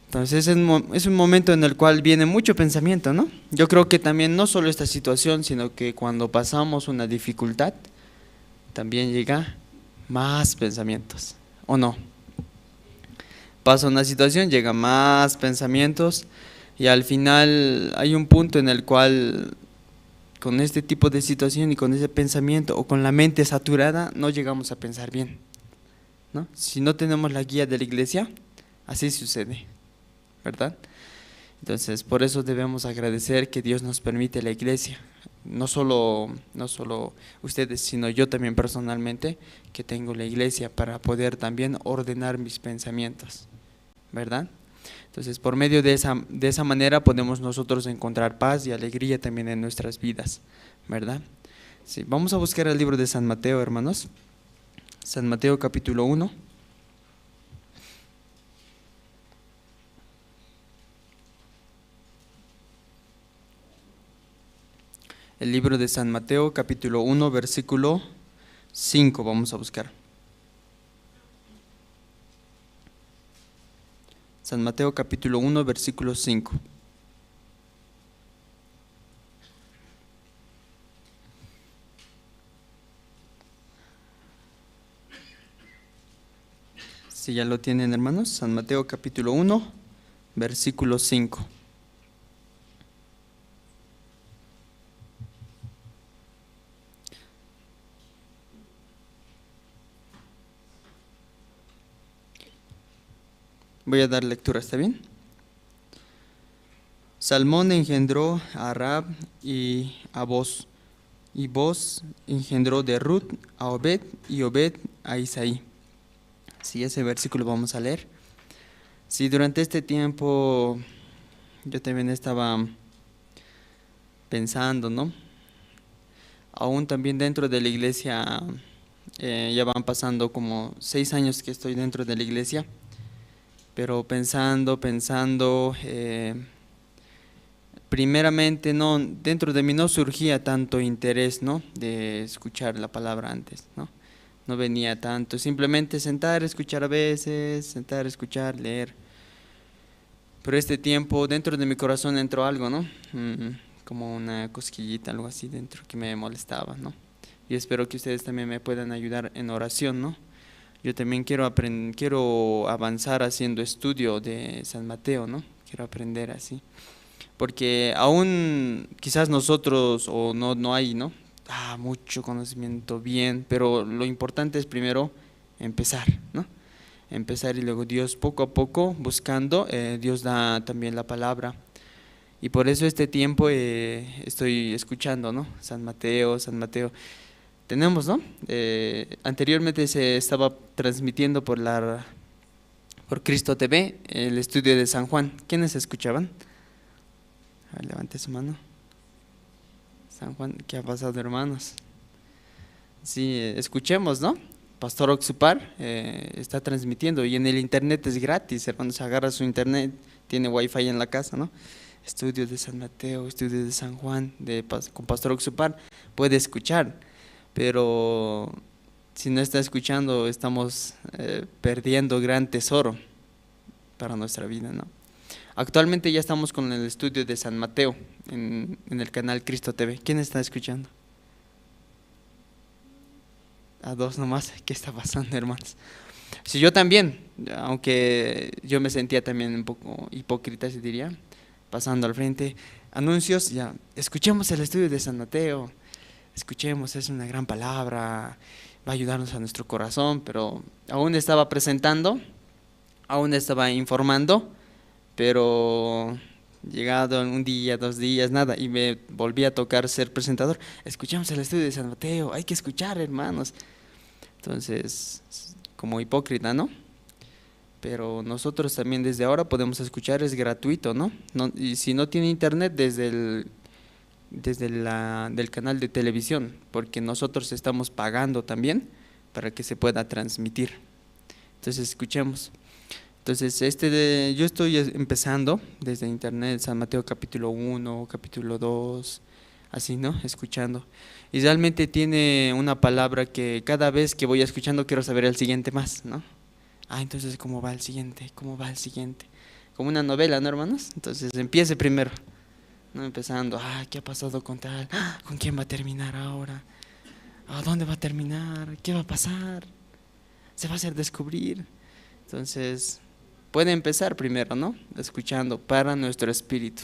Entonces es un momento en el cual viene mucho pensamiento, ¿no? Yo creo que también no solo esta situación, sino que cuando pasamos una dificultad, también llega más pensamientos, ¿o no? Pasa una situación, llega más pensamientos y al final hay un punto en el cual con este tipo de situación y con ese pensamiento o con la mente saturada no llegamos a pensar bien, ¿no? Si no tenemos la guía de la iglesia, así sucede, ¿verdad? Entonces por eso debemos agradecer que Dios nos permite la iglesia, no solo ustedes, sino yo también personalmente, que tengo la iglesia para poder también ordenar mis pensamientos, ¿verdad? Entonces por medio de esa manera podemos nosotros encontrar paz y alegría también en nuestras vidas, ¿verdad? Sí, vamos a buscar el libro de San Mateo, hermanos. San Mateo capítulo 1. El libro de San Mateo capítulo 1 versículo 5 vamos a buscar. San Mateo capítulo 1 versículo 5. Si ya lo tienen, hermanos, San Mateo capítulo 1 versículo 5. Voy a dar lectura, ¿está bien? Salmón engendró a Rab y a Boz, y Boz engendró de Ruth a Obed, y Obed a Isaí. Sí, ese versículo vamos a leer. Sí, durante este tiempo yo también estaba pensando, ¿no? Aún también dentro de la iglesia, ya van pasando como 6 años que estoy dentro de la iglesia. pero pensando, primeramente no, dentro de mí no surgía tanto interés, ¿no?, de escuchar la palabra antes, ¿no? No venía tanto, simplemente sentar, escuchar a veces, sentar, escuchar, leer. Pero este tiempo dentro de mi corazón entró algo, ¿no? Como una cosquillita, algo así dentro que me molestaba, ¿no? Y espero que ustedes también me puedan ayudar en oración, ¿no? Yo también quiero avanzar haciendo estudio de San Mateo, ¿no? Quiero aprender así. Porque aún quizás nosotros o no hay, ¿no?, mucho conocimiento, bien, pero lo importante es primero empezar, ¿no? Empezar y luego Dios poco a poco buscando, Dios da también la palabra. Y por eso este tiempo estoy escuchando, ¿no?, San Mateo. Tenemos, ¿no? Anteriormente se estaba transmitiendo por Cristo TV el estudio de San Juan. ¿Quiénes escuchaban? A ver, levante su mano. San Juan, ¿qué ha pasado, hermanos? Sí, escuchemos, ¿no? Pastor Oxupar está transmitiendo y en el internet es gratis, hermanos. Agarra su internet, tiene wifi en la casa, ¿no? Estudios de San Mateo, estudios de San Juan, con Pastor Oxupar, puede escuchar. Pero si no está escuchando, estamos perdiendo gran tesoro para nuestra vida, ¿no? Actualmente ya estamos con el estudio de San Mateo en el canal Cristo TV. ¿Quién está escuchando? A dos nomás. ¿Qué está pasando, hermanos? Sí, yo también, aunque yo me sentía también un poco hipócrita, se diría, pasando al frente. Anuncios, ya, escuchemos el estudio de San Mateo. Escuchemos, es una gran palabra, va a ayudarnos a nuestro corazón, pero aún estaba presentando, aún estaba informando, pero llegado un día, 2 días, nada, y me volví a tocar ser presentador. Escuchamos el estudio de San Mateo, hay que escuchar, hermanos. Entonces, como hipócrita, ¿no? Pero nosotros también desde ahora podemos escuchar, es gratuito, ¿no? Y si no tiene internet, desde del canal de televisión, porque nosotros estamos pagando también para que se pueda transmitir. Entonces escuchemos. Entonces yo estoy empezando desde internet, San Mateo capítulo 1, capítulo 2, así, ¿no? Escuchando. Y realmente tiene una palabra que cada vez que voy escuchando quiero saber el siguiente más, ¿no? Entonces ¿cómo va el siguiente? ¿Cómo va el siguiente? Como una novela, ¿no, hermanos? Entonces empiece primero, ¿no? Empezando, ¿qué ha pasado con tal? ¿Con quién va a terminar ahora? ¿A dónde va a terminar? ¿Qué va a pasar? ¿Se va a hacer descubrir? Entonces, puede empezar primero, ¿no? Escuchando para nuestro espíritu.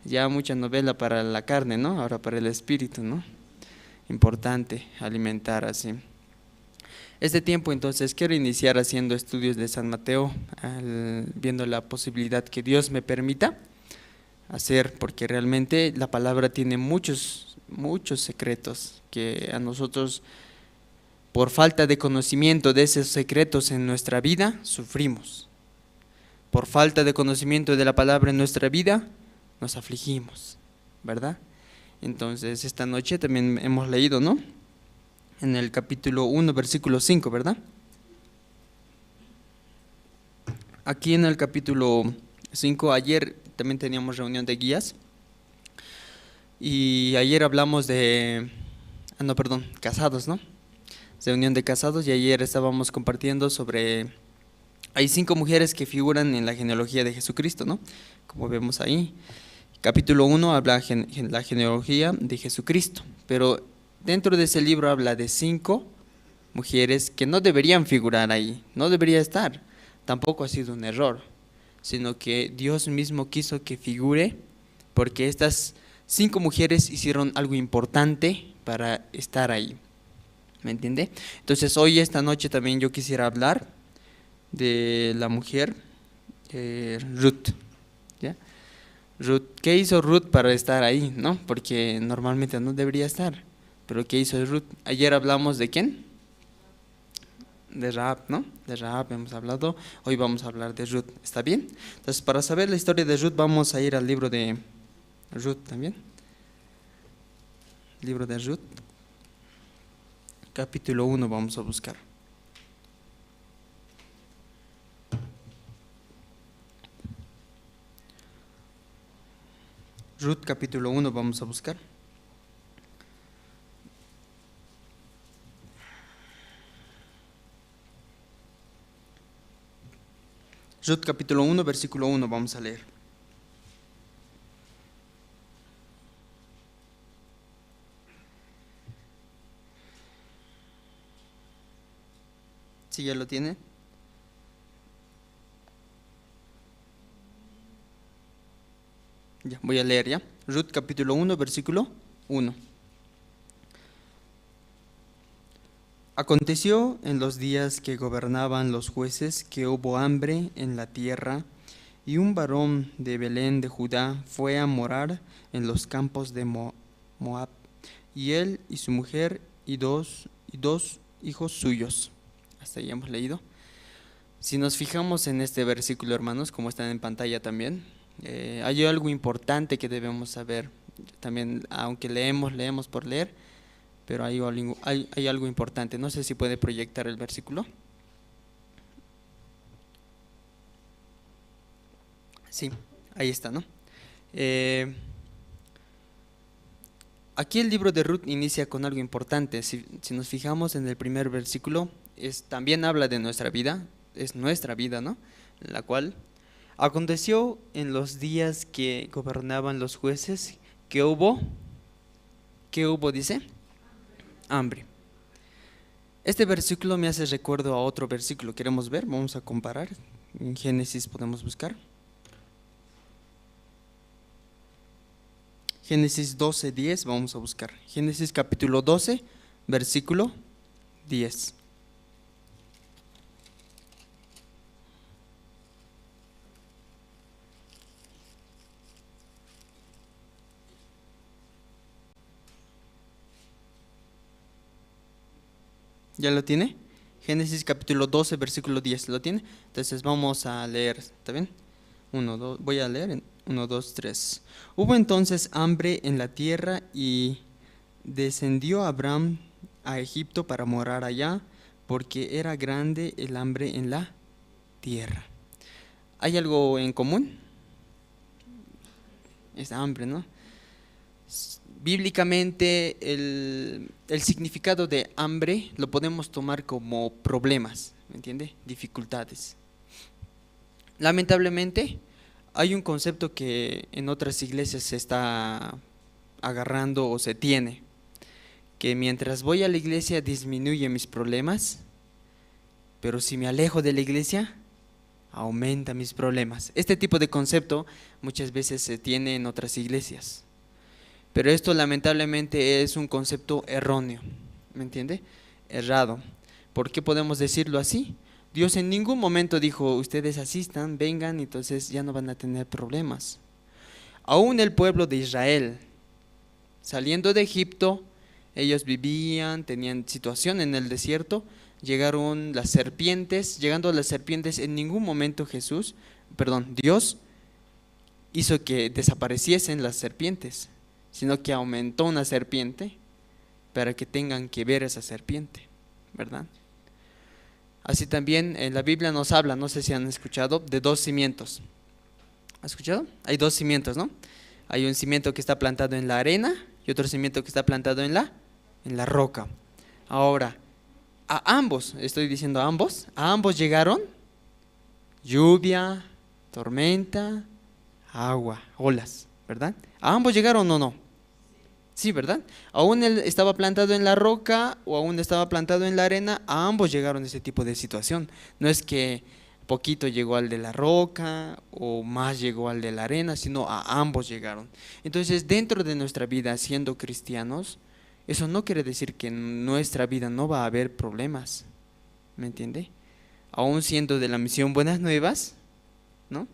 Ya mucha novela para la carne, ¿no? Ahora para el espíritu, ¿no? Importante alimentar así. Este tiempo entonces quiero iniciar haciendo estudios de San Mateo, viendo la posibilidad que Dios me permita hacer, porque realmente la palabra tiene muchos secretos que a nosotros, por falta de conocimiento de esos secretos en nuestra vida, sufrimos. Por falta de conocimiento de la palabra en nuestra vida, nos afligimos, ¿verdad? Entonces esta noche también hemos leído, ¿no?, en el capítulo 1, versículo 5, ¿verdad? Aquí en el capítulo 5, ayer también teníamos reunión de guías y ayer hablamos de, casados, ¿no? Reunión de casados, y ayer estábamos compartiendo sobre, hay 5 mujeres que figuran en la genealogía de Jesucristo, ¿no? Como vemos ahí. Capítulo 1 habla de la genealogía de Jesucristo, pero dentro de ese libro habla de 5 mujeres que no deberían figurar ahí, no debería estar. Tampoco ha sido un error, sino que Dios mismo quiso que figure, porque estas 5 mujeres hicieron algo importante para estar ahí. ¿Me entiende? Entonces hoy, esta noche, también yo quisiera hablar de la mujer Ruth, ¿ya? Ruth, ¿qué hizo Ruth para estar ahí? ¿No? Porque normalmente no debería estar. Pero ¿qué hizo Ruth? Ayer hablamos de ¿quién? De Rahab, ¿no? De Rahab hemos hablado, hoy vamos a hablar de Ruth, ¿está bien? Entonces, para saber la historia de Ruth vamos a ir al libro de Ruth también. Libro de Ruth, capítulo 1 vamos a buscar. Ruth capítulo 1 vamos a buscar. Ruth capítulo 1, versículo 1 vamos a leer. ¿Sí ya lo tiene? Ya, voy a leer ya. Ruth capítulo 1, versículo 1. Aconteció en los días que gobernaban los jueces que hubo hambre en la tierra, y un varón de Belén de Judá fue a morar en los campos de Moab, y él y su mujer y dos hijos suyos. Hasta ahí hemos leído. Si nos fijamos en este versículo, hermanos, como están en pantalla también, hay algo importante que debemos saber. También, aunque leemos por leer, pero hay algo importante. No sé si puede proyectar el versículo. Sí, ahí está, ¿no? Aquí el libro de Ruth inicia con algo importante. Si nos fijamos en el primer versículo, también habla de nuestra vida, es nuestra vida, ¿no? La cual aconteció en los días que gobernaban los jueces que hubo, dice, hambre. Este versículo me hace recuerdo a otro versículo. ¿Queremos ver? Vamos a comparar. En Génesis podemos buscar. Génesis 12:10, vamos a buscar. Génesis capítulo 12, versículo 10. ¿Ya lo tiene? Génesis capítulo 12, versículo 10, ¿lo tiene? Entonces vamos a leer, ¿está bien? Voy a leer en 1, 2, 3. Hubo entonces hambre en la tierra y descendió Abraham a Egipto para morar allá, porque era grande el hambre en la tierra. ¿Hay algo en común? Es hambre, ¿no? Bíblicamente el significado de hambre lo podemos tomar como problemas, ¿me entiende? Dificultades. Lamentablemente hay un concepto que en otras iglesias se está agarrando o se tiene, que mientras voy a la iglesia disminuye mis problemas, pero si me alejo de la iglesia aumenta mis problemas. Este tipo de concepto muchas veces se tiene en otras iglesias, pero esto lamentablemente es un concepto erróneo, ¿me entiende? Errado. ¿Por qué podemos decirlo así? Dios en ningún momento dijo, ustedes asistan, vengan, entonces ya no van a tener problemas. Aún el pueblo de Israel, saliendo de Egipto, ellos vivían, tenían situación en el desierto, llegaron las serpientes, llegando a las serpientes, en ningún momento Dios hizo que desapareciesen las serpientes, sino que aumentó una serpiente para que tengan que ver esa serpiente, ¿verdad? Así también en la Biblia nos habla, no sé si han escuchado, de dos cimientos. ¿Has escuchado? Hay dos cimientos, ¿no? Hay un cimiento que está plantado en la arena y otro cimiento que está plantado en la roca. Ahora, a ambos llegaron lluvia, tormenta, agua, olas, ¿verdad? ¿A ambos llegaron o no? Sí, ¿verdad? Aún él estaba plantado en la roca o aún estaba plantado en la arena, a ambos llegaron ese tipo de situación. No es que poquito llegó al de la roca o más llegó al de la arena, sino a ambos llegaron. Entonces, dentro de nuestra vida, siendo cristianos, eso no quiere decir que en nuestra vida no va a haber problemas, ¿me entiende? Aún siendo de la misión Buenas Nuevas, ¿no?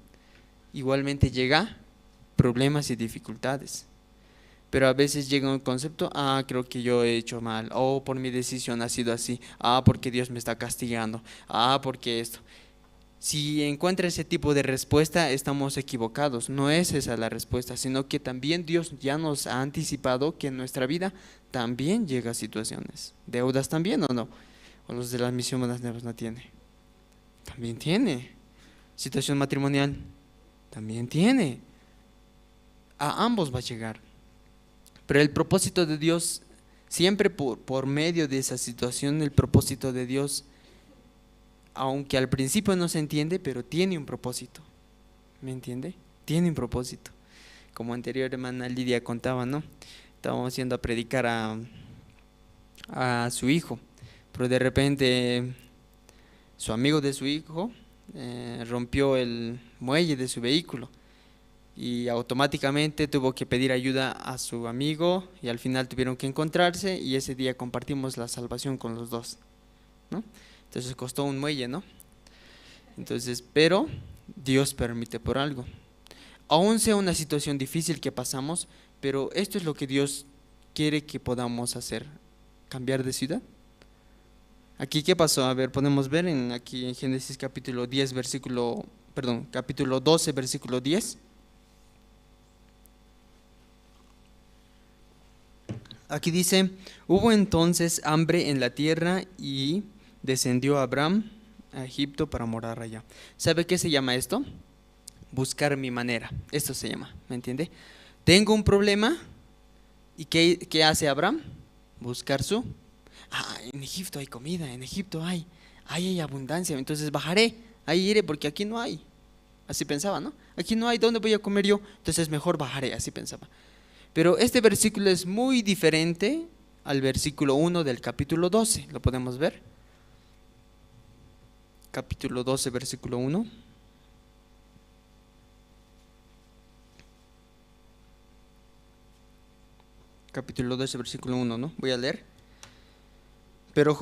Igualmente llega problemas y dificultades. Pero a veces llega un concepto, creo que yo he hecho mal, por mi decisión ha sido así, porque Dios me está castigando, porque esto. Si encuentra ese tipo de respuesta, estamos equivocados. No es esa la respuesta, sino que también Dios ya nos ha anticipado que en nuestra vida también llega situaciones. ¿Deudas también o no? ¿O los de la misión Buenas Nuevas no tiene? También tiene. ¿Situación matrimonial? También tiene. a ambos va a llegar. Pero el propósito de Dios, siempre por medio de esa situación, el propósito de Dios, aunque al principio no se entiende, pero tiene un propósito. ¿Me entiende? Tiene un propósito. Como anterior hermana Lidia contaba, ¿no? Estábamos yendo a predicar a su hijo, pero de repente su amigo de su hijo rompió el muelle de su vehículo y automáticamente tuvo que pedir ayuda a su amigo y al final tuvieron que encontrarse y ese día compartimos la salvación con los dos, ¿no? Entonces costó un muelle, ¿no? Entonces, pero Dios permite por algo. Aún sea una situación difícil que pasamos, pero esto es lo que Dios quiere que podamos hacer, cambiar de ciudad. Aquí, ¿qué pasó? A ver, podemos ver aquí en Génesis capítulo 12, versículo 10. Aquí dice, hubo entonces hambre en la tierra y descendió Abraham a Egipto para morar allá. ¿Sabe qué se llama esto? Buscar mi manera. Esto se llama, ¿me entiende? Tengo un problema y ¿qué hace Abraham? Buscar su... en Egipto hay comida, en Egipto hay abundancia, entonces bajaré, ahí iré porque aquí no hay. Así pensaba, ¿no? Aquí no hay, ¿dónde voy a comer yo? Entonces mejor bajaré, así pensaba. Pero este versículo es muy diferente al versículo 1 del capítulo 12. ¿Lo podemos ver? Capítulo 12, versículo 1. Capítulo 12, versículo 1, ¿no? Voy a leer. Pero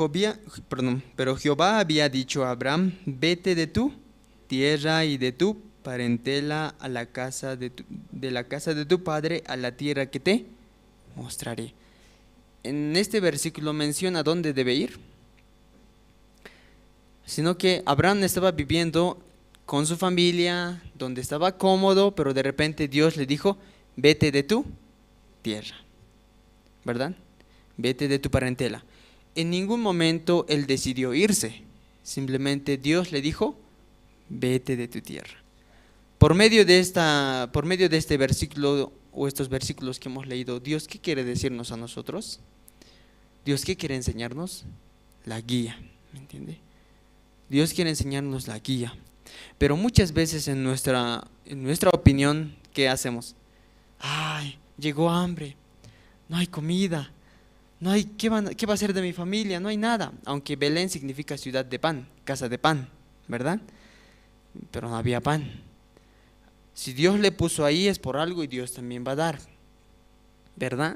Jehová había dicho a Abraham, vete de tu tierra y de tu parentela a la casa de la casa de tu padre, a la tierra que te mostraré. En este versículo menciona dónde debe ir, sino que Abraham estaba viviendo con su familia, donde estaba cómodo, pero de repente Dios le dijo, vete de tu tierra, ¿verdad? Vete de tu parentela. En ningún momento él decidió irse, simplemente Dios le dijo, vete de tu tierra. Por medio de este versículo o estos versículos que hemos leído, Dios, ¿qué quiere decirnos a nosotros? Dios, ¿qué quiere enseñarnos? La guía, ¿me entiende? Dios quiere enseñarnos la guía. Pero muchas veces en nuestra opinión, ¿qué hacemos? Ay, llegó hambre, no hay comida, no hay, ¿qué va a hacer de mi familia? No hay nada. Aunque Belén significa ciudad de pan, casa de pan, ¿verdad? Pero no había pan. Si Dios le puso ahí es por algo y Dios también va a dar, ¿verdad?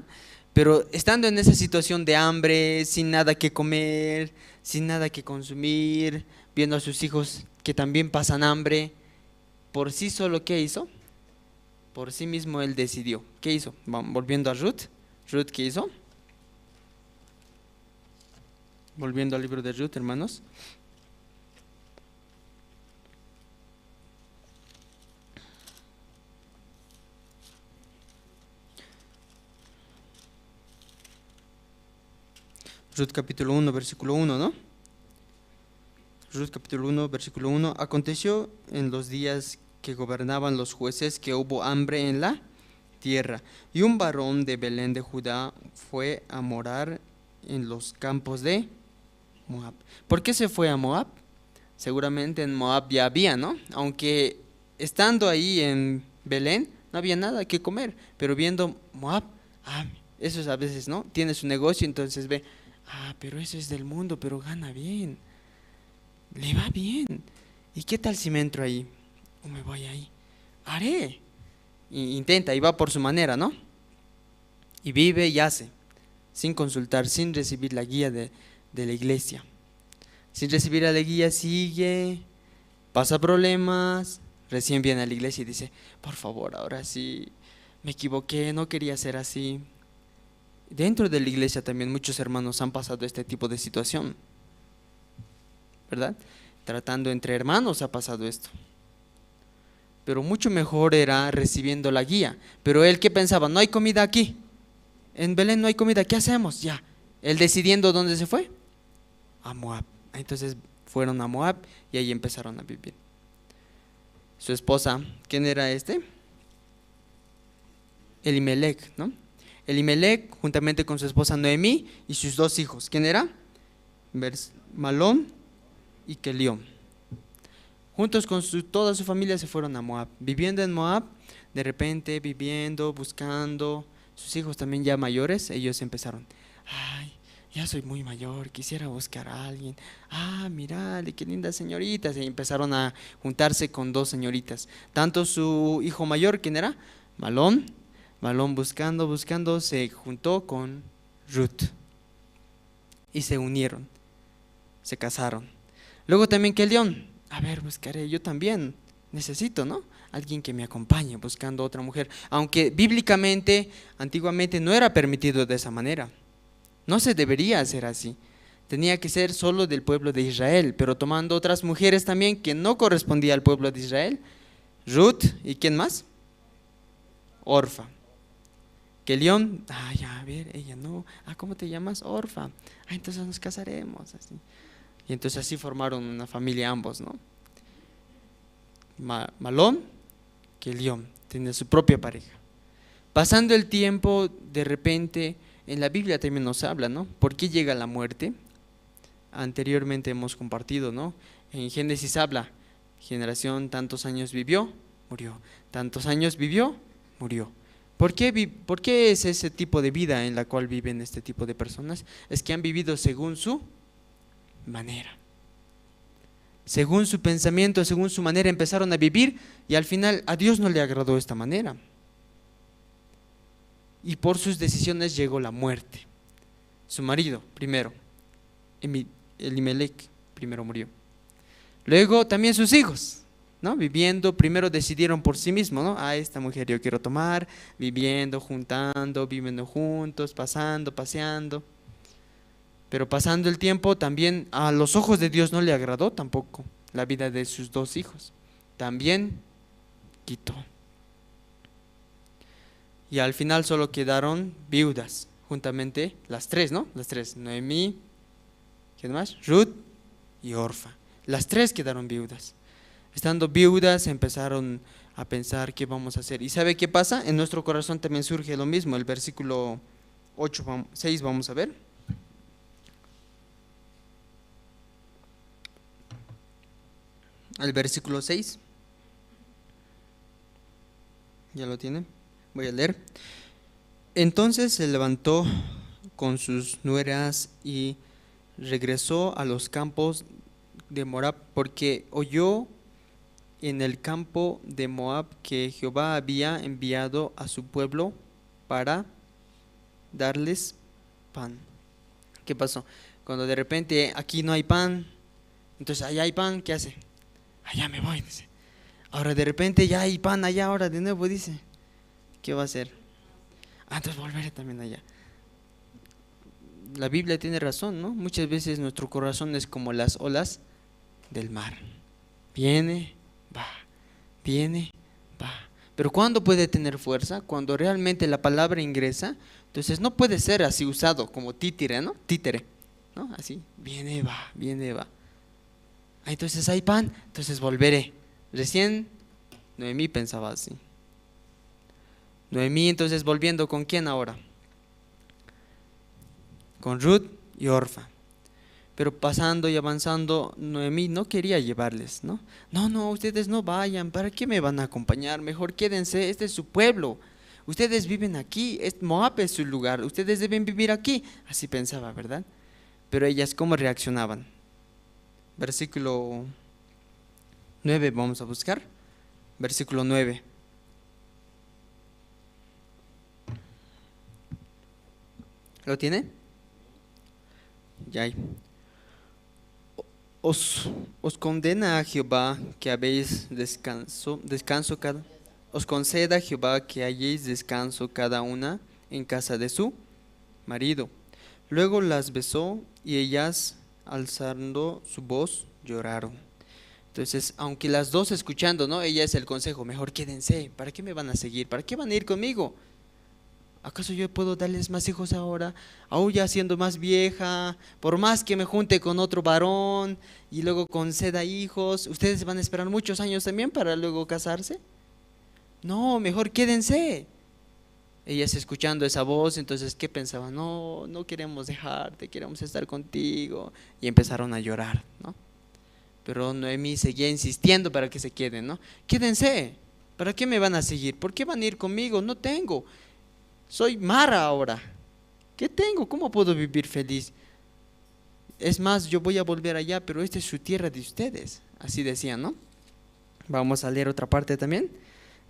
Pero estando en esa situación de hambre, sin nada que comer, sin nada que consumir, viendo a sus hijos que también pasan hambre, por sí solo, ¿qué hizo? Por sí mismo él decidió. ¿Qué hizo? Volviendo a Ruth. Ruth, ¿qué hizo? Volviendo al libro de Ruth, hermanos. Ruth capítulo 1, versículo 1, ¿no? Ruth capítulo 1, versículo 1. Aconteció en los días que gobernaban los jueces que hubo hambre en la tierra, y un varón de Belén de Judá fue a morar en los campos de Moab. ¿Por qué se fue a Moab? Seguramente en Moab ya había, ¿no? Aunque estando ahí en Belén no había nada que comer, pero viendo Moab, eso es a veces, ¿no? Tiene su negocio, entonces ve, pero eso es del mundo, pero gana bien, le va bien. ¿Y qué tal si me entro ahí? O me voy ahí, haré. Y intenta y va por su manera, ¿no? Y vive y hace, sin consultar, sin recibir la guía de la iglesia. Sin recibir a la guía sigue, pasa problemas, recién viene a la iglesia y dice, por favor, ahora sí, me equivoqué, no quería ser así. Dentro de la iglesia también muchos hermanos han pasado este tipo de situación, ¿verdad? Tratando entre hermanos ha pasado esto. Pero mucho mejor era recibiendo la guía. Pero él, ¿qué pensaba? No hay comida aquí, en Belén no hay comida, ¿qué hacemos? Ya, él decidiendo dónde se fue, a Moab. Entonces fueron a Moab y ahí empezaron a vivir. Su esposa, ¿quién era este? Elimelec, ¿no? Elimelec, juntamente con su esposa Noemí y sus 2 hijos. ¿Quién era? Malón y Kelión. Juntos con toda su familia se fueron a Moab. Viviendo en Moab, de repente viviendo, buscando, sus hijos también ya mayores, ellos empezaron, ay, ya soy muy mayor, quisiera buscar a alguien. Ah, mirale, qué lindas señoritas. Y empezaron a juntarse con 2 señoritas. Tanto su hijo mayor, ¿quién era? Malón buscando, se juntó con Ruth y se unieron, se casaron. Luego también Kelión, a ver, buscaré, yo también necesito, ¿no? Alguien que me acompañe buscando otra mujer, aunque bíblicamente, antiguamente no era permitido de esa manera, no se debería hacer así, tenía que ser solo del pueblo de Israel, pero tomando otras mujeres también que no correspondía al pueblo de Israel, Ruth y ¿quién más? Orfa. Kelión, ya, a ver, ella no, ¿cómo te llamas? Orfa. Entonces nos casaremos, así. Y entonces así formaron una familia ambos, ¿no? Malón, Kelión, tiene su propia pareja. Pasando el tiempo, de repente, en la Biblia también nos habla, ¿no? ¿Por qué llega la muerte? Anteriormente hemos compartido, ¿no? En Génesis habla, generación tantos años vivió, murió, tantos años vivió, murió. ¿Por qué es ese tipo de vida en la cual viven este tipo de personas? Es que han vivido según su manera, según su pensamiento, según su manera empezaron a vivir y al final a Dios no le agradó esta manera. Y por sus decisiones llegó la muerte. Su marido primero, Elimelec, primero murió. Luego también sus hijos, ¿no? Viviendo, primero decidieron por sí mismos, ¿no? Esta mujer yo quiero tomar, viviendo, juntando, viviendo juntos, pasando, paseando. Pero pasando el tiempo también a los ojos de Dios no le agradó tampoco la vida de sus 2 hijos. También quitó. Y al final solo quedaron viudas, juntamente las 3, ¿no? Las 3, Noemí, ¿quién más? Ruth y Orfa. Las 3 quedaron viudas. Estando viudas empezaron a pensar qué vamos a hacer. ¿Y sabe qué pasa? En nuestro corazón también surge lo mismo. El versículo 6 vamos a ver. El versículo 6. ¿Ya lo tiene? Voy a leer. Entonces se levantó con sus nueras y regresó a los campos de Moab, porque oyó en el campo de Moab que Jehová había enviado a su pueblo para darles pan. ¿Qué pasó? Cuando de repente aquí no hay pan, entonces allá hay pan, ¿qué hace? Allá me voy, dice. Ahora de repente ya hay pan allá, ahora de nuevo dice, ¿qué va a hacer? Entonces volveré también allá. La Biblia tiene razón, ¿no? Muchas veces nuestro corazón es como las olas del mar. Viene, va, viene, va. Pero ¿cuándo puede tener fuerza? Cuando realmente la palabra ingresa. Entonces no puede ser así usado como títere, ¿no? Títere, ¿no? Así, viene, va, viene, va. Entonces hay pan, entonces volveré. Recién Noemí pensaba así. Noemí entonces volviendo ¿con quién ahora? Con Ruth y Orfa. Pero pasando y avanzando, Noemí no quería llevarles, ¿no? No, ustedes no vayan, ¿para qué me van a acompañar? Mejor quédense, este es su pueblo. Ustedes viven aquí, Moab es su lugar, ustedes deben vivir aquí. Así pensaba, ¿verdad? Pero ellas, ¿cómo reaccionaban? Versículo 9, vamos a buscar. Versículo 9. ¿Lo tiene? Ya hay. Os condena a Jehová que habéis descanso cada. Os conceda Jehová que halléis descanso cada una en casa de su marido. Luego las besó y ellas, alzando su voz, lloraron. Entonces, aunque las 2 escuchando, ¿no? Ella es el consejo, mejor quédense, ¿para qué me van a seguir? ¿Para qué van a ir conmigo? ¿Acaso yo puedo darles más hijos ahora? Aún ya siendo más vieja, por más que me junte con otro varón y luego conceda hijos, ¿ustedes van a esperar muchos años también para luego casarse? No, mejor quédense. Ellas escuchando esa voz, entonces, ¿qué pensaban? No, no queremos dejarte, queremos estar contigo. Y empezaron a llorar, ¿no? Pero Noemí seguía insistiendo para que se queden, ¿no? Quédense, ¿para qué me van a seguir? ¿Por qué van a ir conmigo? No tengo, soy Mara ahora. ¿Qué tengo? ¿Cómo puedo vivir feliz? Es más, yo voy a volver allá, pero esta es su tierra de ustedes. Así decían, ¿no? Vamos a leer otra parte también.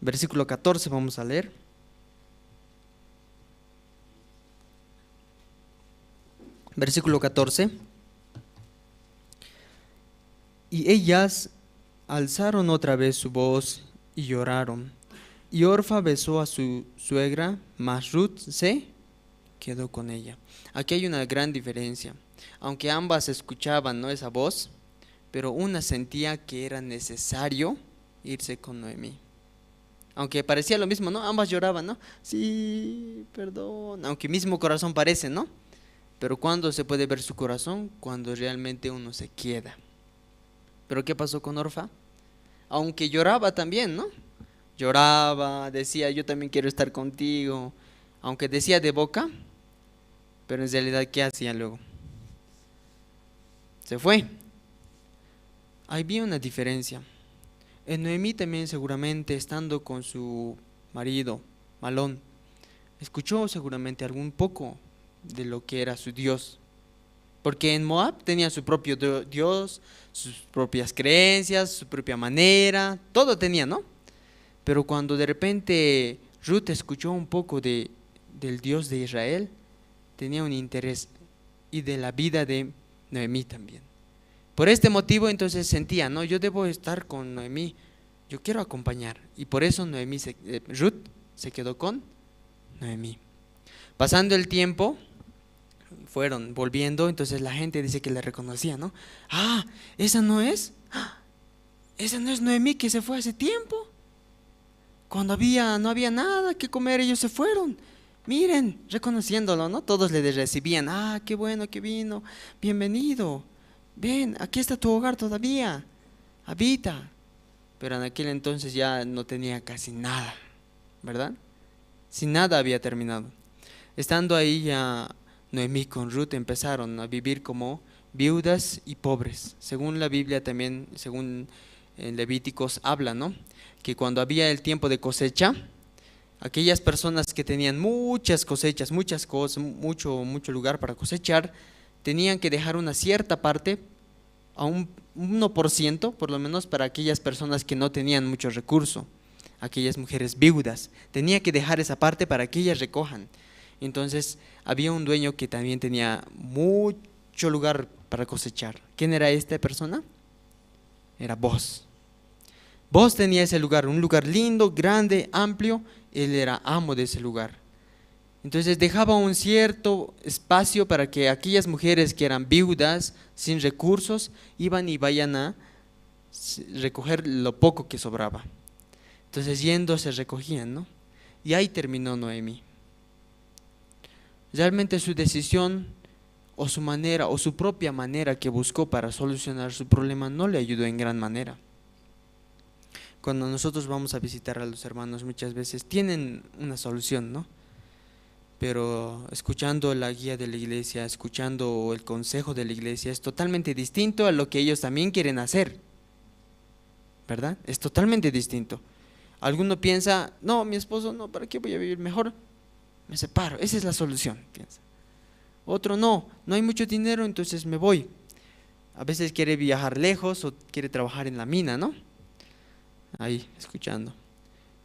Versículo 14 vamos a leer. Versículo 14. Y ellas alzaron otra vez su voz y lloraron. Y Orfa besó a su suegra, mas Ruth se quedó con ella. Aquí hay una gran diferencia. Aunque ambas escuchaban, ¿no?, esa voz, pero una sentía que era necesario irse con Noemí. Aunque parecía lo mismo, ¿no? Ambas lloraban, ¿no? Sí, perdón. Aunque mismo corazón parece, ¿no? Pero ¿cuándo se puede ver su corazón? Cuando realmente uno se queda. ¿Pero qué pasó con Orfa? Aunque lloraba también, ¿no? Lloraba, decía, yo también quiero estar contigo. Aunque decía de boca, pero en realidad, ¿qué hacía luego? Se fue. Ahí vi una diferencia. En Noemí también, seguramente estando con su marido Malón, escuchó seguramente algún poco de lo que era su Dios, porque en Moab tenía su propio Dios, sus propias creencias, su propia manera, todo tenía, ¿no? Pero cuando de repente Ruth escuchó un poco del Dios de Israel, tenía un interés, y de la vida de Noemí también. Por este motivo entonces sentía, no, yo debo estar con Noemí, yo quiero acompañar, y por eso Ruth se quedó con Noemí. Pasando el tiempo, fueron volviendo, entonces la gente dice que le reconocía, ¿no? Ah, esa no es Noemí que se fue hace tiempo. Cuando no había nada que comer, ellos se fueron. Miren, reconociéndolo, ¿no? Todos le recibían, ah, qué bueno que vino, bienvenido, ven, aquí está tu hogar todavía, habita. Pero en aquel entonces ya no tenía casi nada, ¿verdad? Sin nada había terminado. Estando ahí ya Noemí con Ruth empezaron a vivir como viudas y pobres. Según la Biblia también, según en Levíticos habla, ¿no?, que cuando había el tiempo de cosecha, aquellas personas que tenían muchas cosechas, muchas cosas, mucho lugar para cosechar, tenían que dejar una cierta parte, a un 1%, por lo menos, para aquellas personas que no tenían mucho recurso, aquellas mujeres viudas. Tenía que dejar esa parte para que ellas recojan. Entonces había un dueño que también tenía mucho lugar para cosechar. ¿Quién era esta persona? Era Boz. Boz tenía ese lugar, un lugar lindo, grande, amplio. Él era amo de ese lugar. Entonces dejaba un cierto espacio para que aquellas mujeres que eran viudas, sin recursos, iban y vayan a recoger lo poco que sobraba. Entonces yendo se recogían, ¿no? Y ahí terminó Noemí. Realmente su decisión o su manera o su propia manera que buscó para solucionar su problema no le ayudó en gran manera. Cuando nosotros vamos a visitar a los hermanos, muchas veces tienen una solución, ¿no? Pero escuchando la guía de la iglesia, escuchando el consejo de la iglesia, es totalmente distinto a lo que ellos también quieren hacer, ¿verdad? Es totalmente distinto. Alguno piensa, no, mi esposo no, ¿para qué voy a vivir mejor? Me separo, esa es la solución, piensa. Otro no hay mucho dinero, entonces me voy. A veces quiere viajar lejos o quiere trabajar en la mina, ¿no? Ahí, escuchando.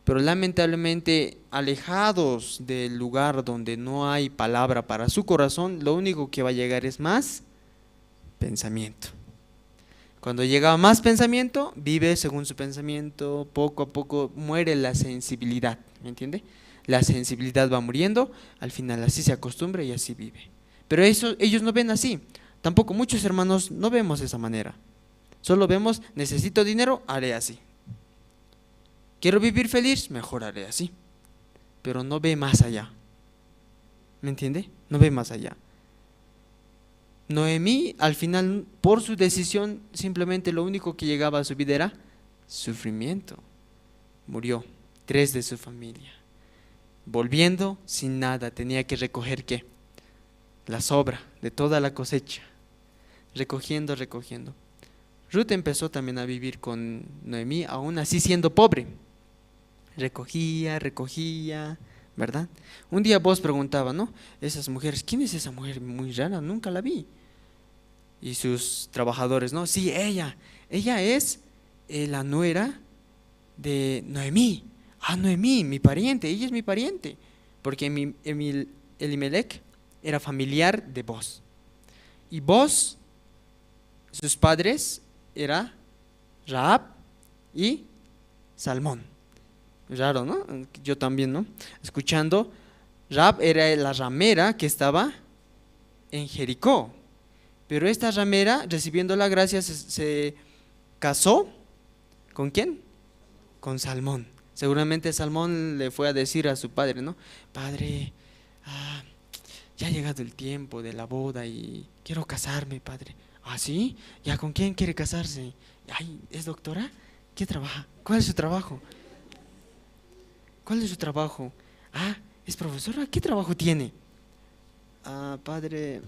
Pero lamentablemente, alejados del lugar donde no hay palabra para su corazón, lo único que va a llegar es más pensamiento. Cuando llega más pensamiento, vive según su pensamiento, poco a poco muere la sensibilidad, ¿me entiende? La sensibilidad va muriendo, al final así se acostumbra y así vive. Pero ellos no ven así, tampoco muchos hermanos no vemos de esa manera. Solo vemos, necesito dinero, haré así. Quiero vivir feliz, mejor haré así. Pero no ve más allá, ¿me entiende? No ve más allá. Noemí, al final, por su decisión, simplemente lo único que llegaba a su vida era sufrimiento. Murió 3 de su familia. volviendo sin nada, tenía que recoger ¿qué? La sobra de toda la cosecha, recogiendo. Ruth empezó también a vivir con Noemí, aún así siendo pobre. Recogía, ¿verdad? Un día vos preguntaba, ¿no? Esas mujeres, ¿quién es esa mujer muy rara? Nunca la vi. Y sus trabajadores, ¿no? Sí, ella es la nuera de Noemí. Ah, Noemí, mi pariente, ella es mi pariente. Porque Elimelech era familiar de Boz. Y Boz, sus padres, era Rahab y Salmón. Raro, ¿no? Yo también, ¿no? Escuchando, Rahab era la ramera que estaba en Jericó. Pero esta ramera, recibiendo la gracia, se casó. ¿Con quién? Con Salmón. Seguramente Salmón le fue a decir a su padre, ¿no? Padre, ya ha llegado el tiempo de la boda y quiero casarme, padre. ¿Ah, sí? ¿Ya con quién quiere casarse? Ay, ¿es doctora? ¿Qué trabaja? ¿Cuál es su trabajo? ¿Cuál es su trabajo? Ah, ¿es profesora? ¿Qué trabajo tiene? Ah, padre,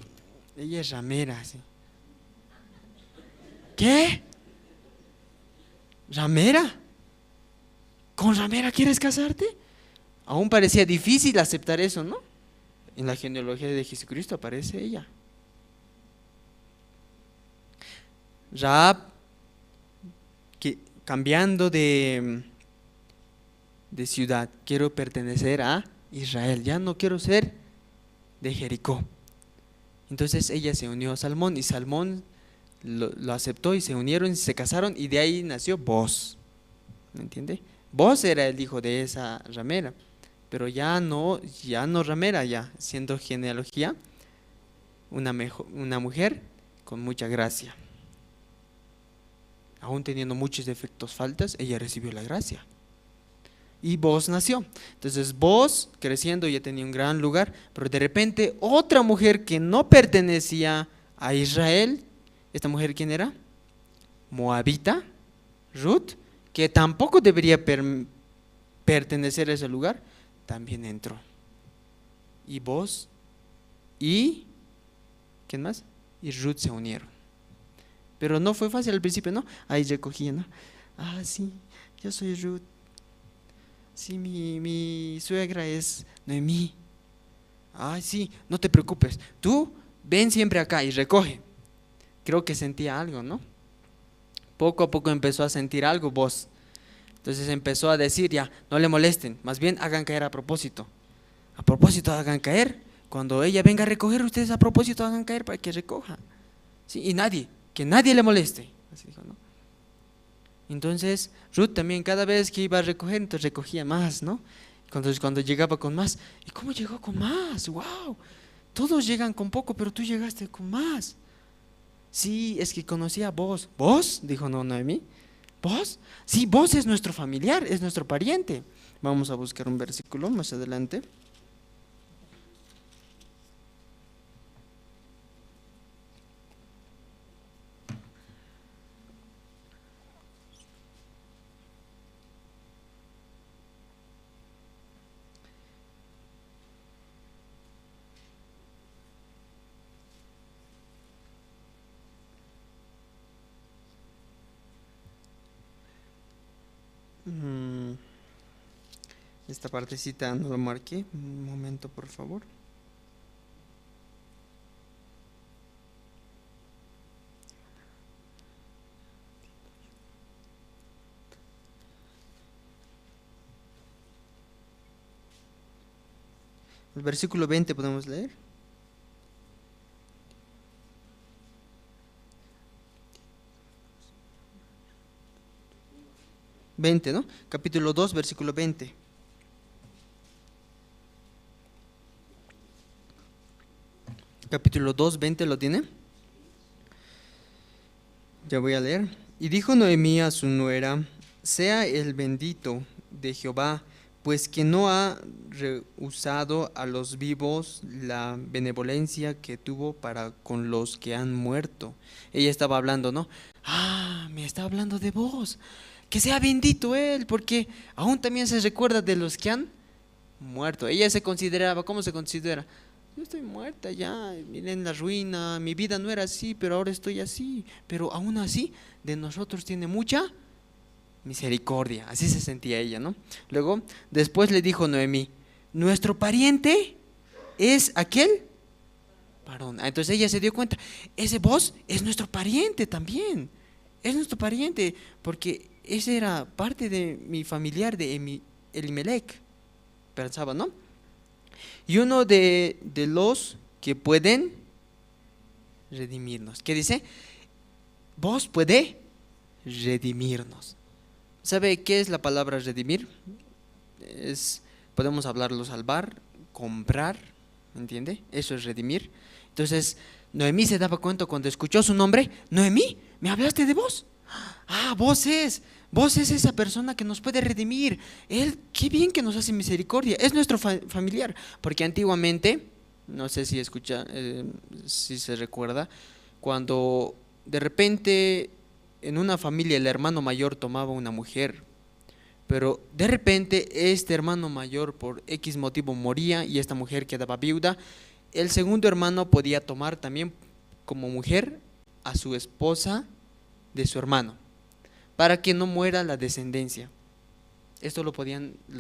ella es ramera, sí. ¿Qué? ¿Ramera? ¿Con ramera quieres casarte? Aún parecía difícil aceptar eso, ¿no? En la genealogía de Jesucristo aparece ella. Rahab, cambiando de ciudad, quiero pertenecer a Israel, ya no quiero ser de Jericó. Entonces ella se unió a Salmón y Salmón lo aceptó y se unieron y se casaron y de ahí nació Boz. ¿Me entiende? Boz era el hijo de esa ramera, pero ya no ramera, ya siendo genealogía una mujer con mucha gracia. Aún teniendo muchos defectos, faltas, ella recibió la gracia. Y Boz nació. Entonces Boz, creciendo, ya tenía un gran lugar, pero de repente otra mujer que no pertenecía a Israel, ¿esta mujer quién era? Moabita, Ruth, que tampoco debería pertenecer a ese lugar, también entró. Y Boz y ¿quién más? Y Ruth se unieron. Pero no fue fácil al principio, ¿no? Ahí recogían, ¿no? Ah, sí, yo soy Ruth. Sí, mi suegra es Noemí. Ay, sí, no te preocupes. Tú ven siempre acá y recoge. Creo que sentía algo, ¿no? Poco a poco empezó a sentir algo Boz. Entonces empezó a decir, ya, no le molesten, más bien hagan caer a propósito. A propósito hagan caer. Cuando ella venga a recoger, ustedes a propósito hagan caer para que recoja. Sí, y que nadie le moleste. Así dijo, ¿no? Entonces Ruth también cada vez que iba a recoger, entonces recogía más, ¿no? Cuando llegaba con más, ¿y cómo llegó con más? ¡Wow! Todos llegan con poco, pero tú llegaste con más. Sí, es que conocía a Boz. ¿Boz? Dijo no, Noemí. ¿Boz? Sí, Boz es nuestro familiar, es nuestro pariente. Vamos a buscar un versículo más adelante. Esta partecita no lo marqué. Un momento, por favor. El versículo 20 podemos leer. ¿no? Capítulo 2, versículo 20. Capítulo 2, 20, ¿lo tiene? Ya voy a leer. Y dijo Noemí a su nuera, sea el bendito de Jehová, pues que no ha rehusado a los vivos la benevolencia que tuvo para con los que han muerto. Ella estaba hablando, ¿no? Me está hablando de vos. Que sea bendito él, porque aún también se recuerda de los que han muerto. Ella se consideraba, ¿cómo se considera? Yo estoy muerta ya, miren la ruina, mi vida no era así, pero ahora estoy así. Pero aún así, de nosotros tiene mucha misericordia. Así se sentía ella, ¿no? Luego, después le dijo Noemí, nuestro pariente es aquel varón. Entonces ella se dio cuenta, ese vos es nuestro pariente también. Es nuestro pariente, porque ese era parte de mi familiar, de Elimelech, pensaba, ¿no? Y uno de los que pueden redimirnos. ¿Qué dice? Vos puede redimirnos. ¿Sabe qué es la palabra redimir? Podemos hablarlo salvar, comprar, ¿me entiende? Eso es redimir. Entonces, Noemí se daba cuenta cuando escuchó su nombre. Noemí, ¿me hablaste de vos? Ah, vos es esa persona que nos puede redimir. Él, qué bien que nos hace misericordia. Es nuestro familiar. Porque antiguamente, no sé si si se recuerda, cuando de repente en una familia el hermano mayor tomaba una mujer, pero de repente este hermano mayor por X motivo moría y esta mujer quedaba viuda, el segundo hermano podía tomar también como mujer a su esposa de su hermano, para que no muera la descendencia. Esto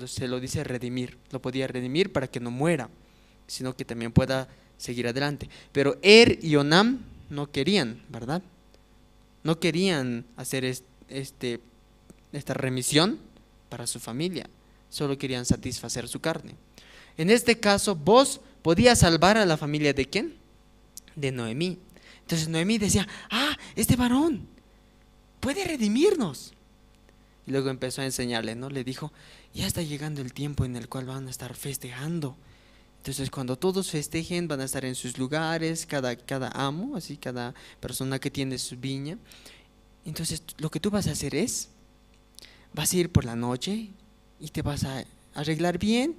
se lo dice redimir, lo podía redimir para que no muera, sino que también pueda seguir adelante. Pero y Onam no querían, ¿verdad? No querían hacer esta remisión para su familia, solo querían satisfacer su carne. En este caso, vos podías salvar a la familia ¿de quién? De Noemí. Entonces Noemí decía, este varón puede redimirnos. Y luego empezó a enseñarle, ¿no? Le dijo, ya está llegando el tiempo en el cual van a estar festejando. Entonces cuando todos festejen van a estar en sus lugares, cada amo, así cada persona que tiene su viña. Entonces lo que tú vas a hacer vas a ir por la noche y te vas a arreglar bien,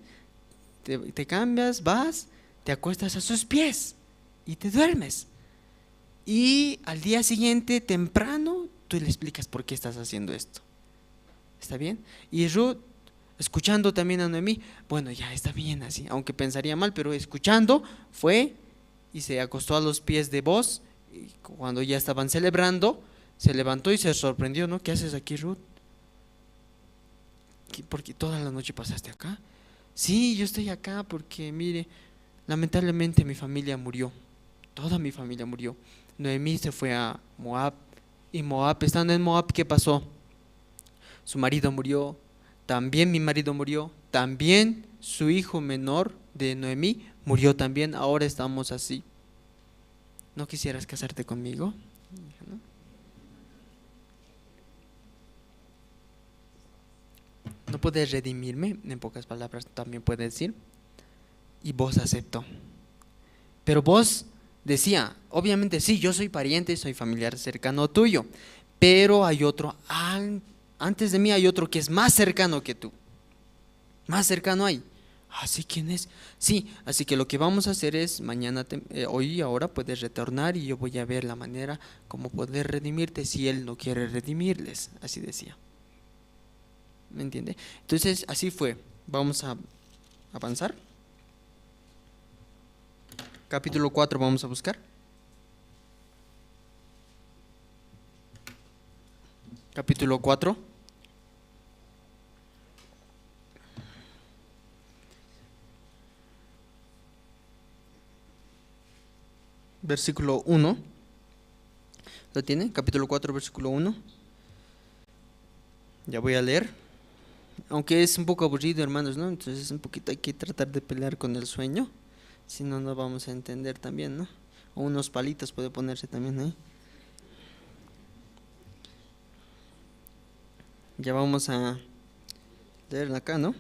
te cambias, vas, te acuestas a sus pies y te duermes. Y al día siguiente, temprano, tú le explicas por qué estás haciendo esto. ¿Está bien? Y Ruth, escuchando también a Noemí, bueno, ya está bien así, aunque pensaría mal, pero escuchando, fue y se acostó a los pies de Boz. Y cuando ya estaban celebrando, se levantó y se sorprendió, ¿no? ¿Qué haces aquí, Ruth? ¿Porque toda la noche pasaste acá? Sí, yo estoy acá porque, mire, lamentablemente mi familia murió, toda mi familia murió. Noemí se fue a Moab, y Moab, estando en Moab, ¿qué pasó? Su marido murió, también mi marido murió, también su hijo menor de Noemí murió también, ahora estamos así. ¿No quisieras casarte conmigo? ¿No puedes redimirme? En pocas palabras también puede decir. Y vos aceptó. Pero vos decía, obviamente sí, yo soy pariente, soy familiar cercano tuyo, pero hay otro, antes de mí hay otro que es más cercano que tú. Más cercano hay. ¿Sí quién es? Sí, así que lo que vamos a hacer es mañana, hoy y ahora puedes retornar y yo voy a ver la manera como poder redimirte si él no quiere redimirles. Así decía. ¿Me entiende? Entonces así fue. Vamos a avanzar. Capítulo 4 vamos a buscar. Capítulo 4. Versículo 1. ¿Lo tiene? Capítulo 4, versículo 1. Ya voy a leer. Aunque es un poco aburrido, hermanos, ¿no? Entonces un poquito hay que tratar de pelear con el sueño. Si no, no vamos a entender también, ¿no? O unos palitos puede ponerse también ahí. Ya vamos a leer acá, ¿no?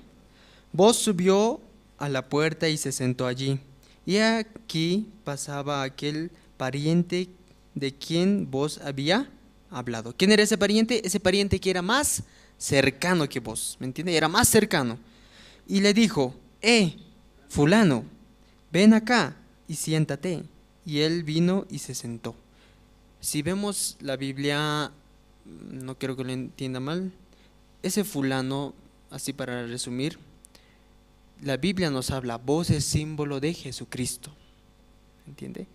Vos subió a la puerta y se sentó allí. Y aquí pasaba aquel pariente de quien vos había hablado. ¿Quién era ese pariente? Ese pariente que era más cercano que vos, ¿me entiendes? Era más cercano. Y le dijo, fulano, ven acá y siéntate. Y él vino y se sentó. Si vemos la Biblia, no quiero que lo entienda mal, ese fulano, así para resumir, la Biblia nos habla, vos es símbolo de Jesucristo. ¿Entiende?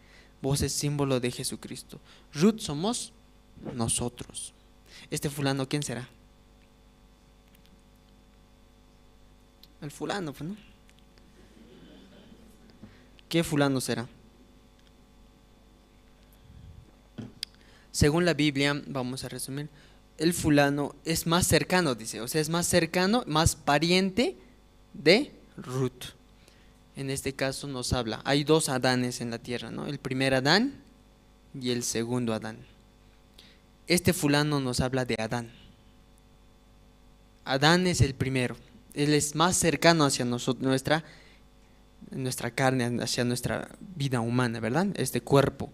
Vos es símbolo de Jesucristo. Ruth somos nosotros. Este fulano, ¿quién será? El fulano, pues, ¿no? ¿Qué fulano será? Según la Biblia, vamos a resumir, el fulano es más cercano, dice, o sea, es más cercano, más pariente de Ruth. En este caso nos habla, hay dos Adanes en la tierra, ¿no? El primer Adán y el segundo Adán. Este fulano nos habla de Adán. Adán es el primero, él es más cercano hacia nosotros, nuestra carne, hacia nuestra vida humana, ¿verdad? Este cuerpo,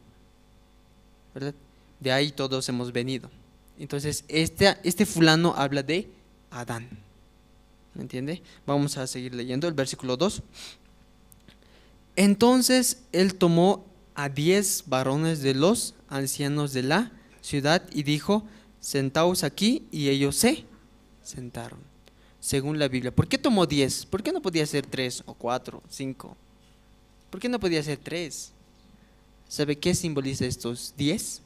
¿verdad? De ahí todos hemos venido. Entonces, este fulano habla de Adán. ¿Me entiende? Vamos a seguir leyendo el versículo 2. Entonces él tomó a 10 varones de los ancianos de la ciudad y dijo, sentaos aquí, y ellos se sentaron. Según la Biblia. ¿Por qué tomó 10? ¿Por qué no podía ser 3 o 4, 5? ¿Por qué no podía ser 3? ¿Sabe qué simboliza estos 10?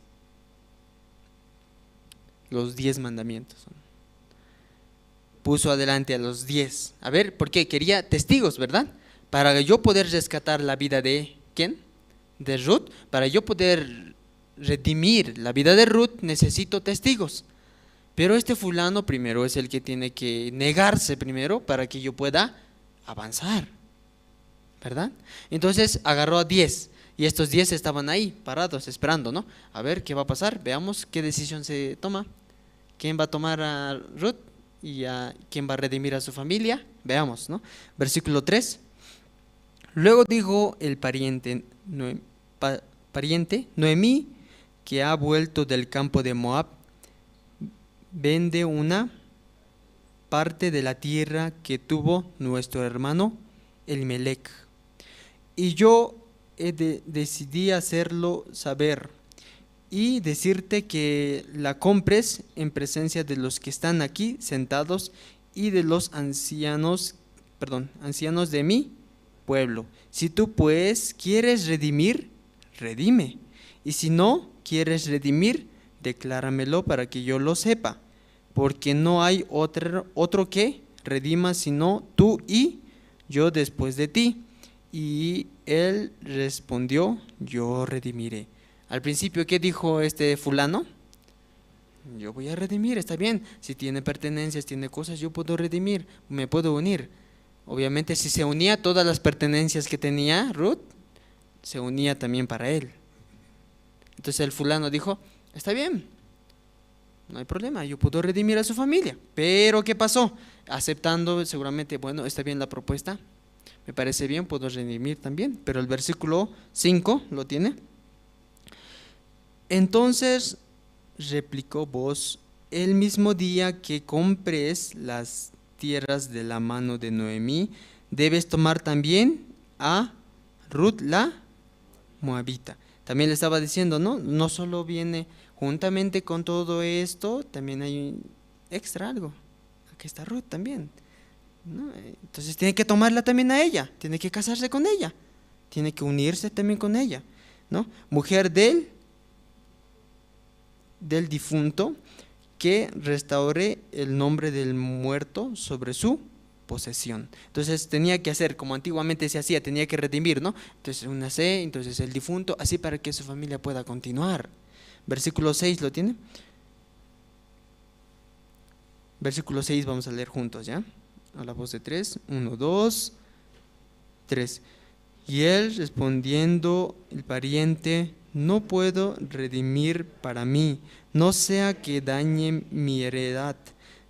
Los 10 mandamientos. Puso adelante a los 10. A ver, ¿por qué? Quería testigos, ¿verdad? Para yo poder rescatar la vida de ¿quién? De Ruth. Para yo poder redimir la vida de Ruth necesito testigos. Pero este fulano primero es el que tiene que negarse primero para que yo pueda avanzar, ¿verdad? Entonces agarró a 10 y estos 10 estaban ahí parados esperando, ¿no? A ver qué va a pasar, veamos qué decisión se toma. ¿Quién va a tomar a Ruth y a quién va a redimir a su familia? Veamos, ¿no? Versículo 3. Luego dijo el pariente Noemí, que ha vuelto del campo de Moab, vende una parte de la tierra que tuvo nuestro hermano Elimelech. Y yo decidí hacerlo saber y decirte que la compres en presencia de los que están aquí sentados y de los ancianos de mi pueblo. Si tú pues quieres redimir, redime. Y si no quieres redimir, decláramelo para que yo lo sepa. Porque no hay otro que redima sino tú y yo después de ti. Y él respondió, yo redimiré. Al principio, ¿qué dijo este fulano? Yo voy a redimir, está bien. Si tiene pertenencias, tiene cosas, yo puedo redimir, me puedo unir. Obviamente, si se unía todas las pertenencias que tenía Ruth, se unía también para él. Entonces el fulano dijo, está bien, no hay problema, yo puedo redimir a su familia. Pero ¿qué pasó? Aceptando seguramente, bueno, está bien la propuesta, me parece bien, puedo redimir también. Pero el versículo 5 lo tiene. Entonces replicó vos, el mismo día que compres las tierras de la mano de Noemí, debes tomar también a Ruth la moabita. También le estaba diciendo, no solo viene juntamente con todo esto, también hay un extra algo. Aquí está Ruth también, ¿no? Entonces tiene que tomarla también a ella, tiene que casarse con ella, tiene que unirse también con ella, ¿no? Mujer del difunto, que restaure el nombre del muerto sobre su posesión. Entonces tenía que hacer como antiguamente se hacía, tenía que redimir, ¿no? Entonces una C, entonces el difunto, así para que su familia pueda continuar. Versículo 6 lo tiene. Versículo 6 vamos a leer juntos, ¿ya? A la voz de 3, 1, 2, 3. Y él respondiendo, el pariente, no puedo redimir para mí, no sea que dañe mi heredad.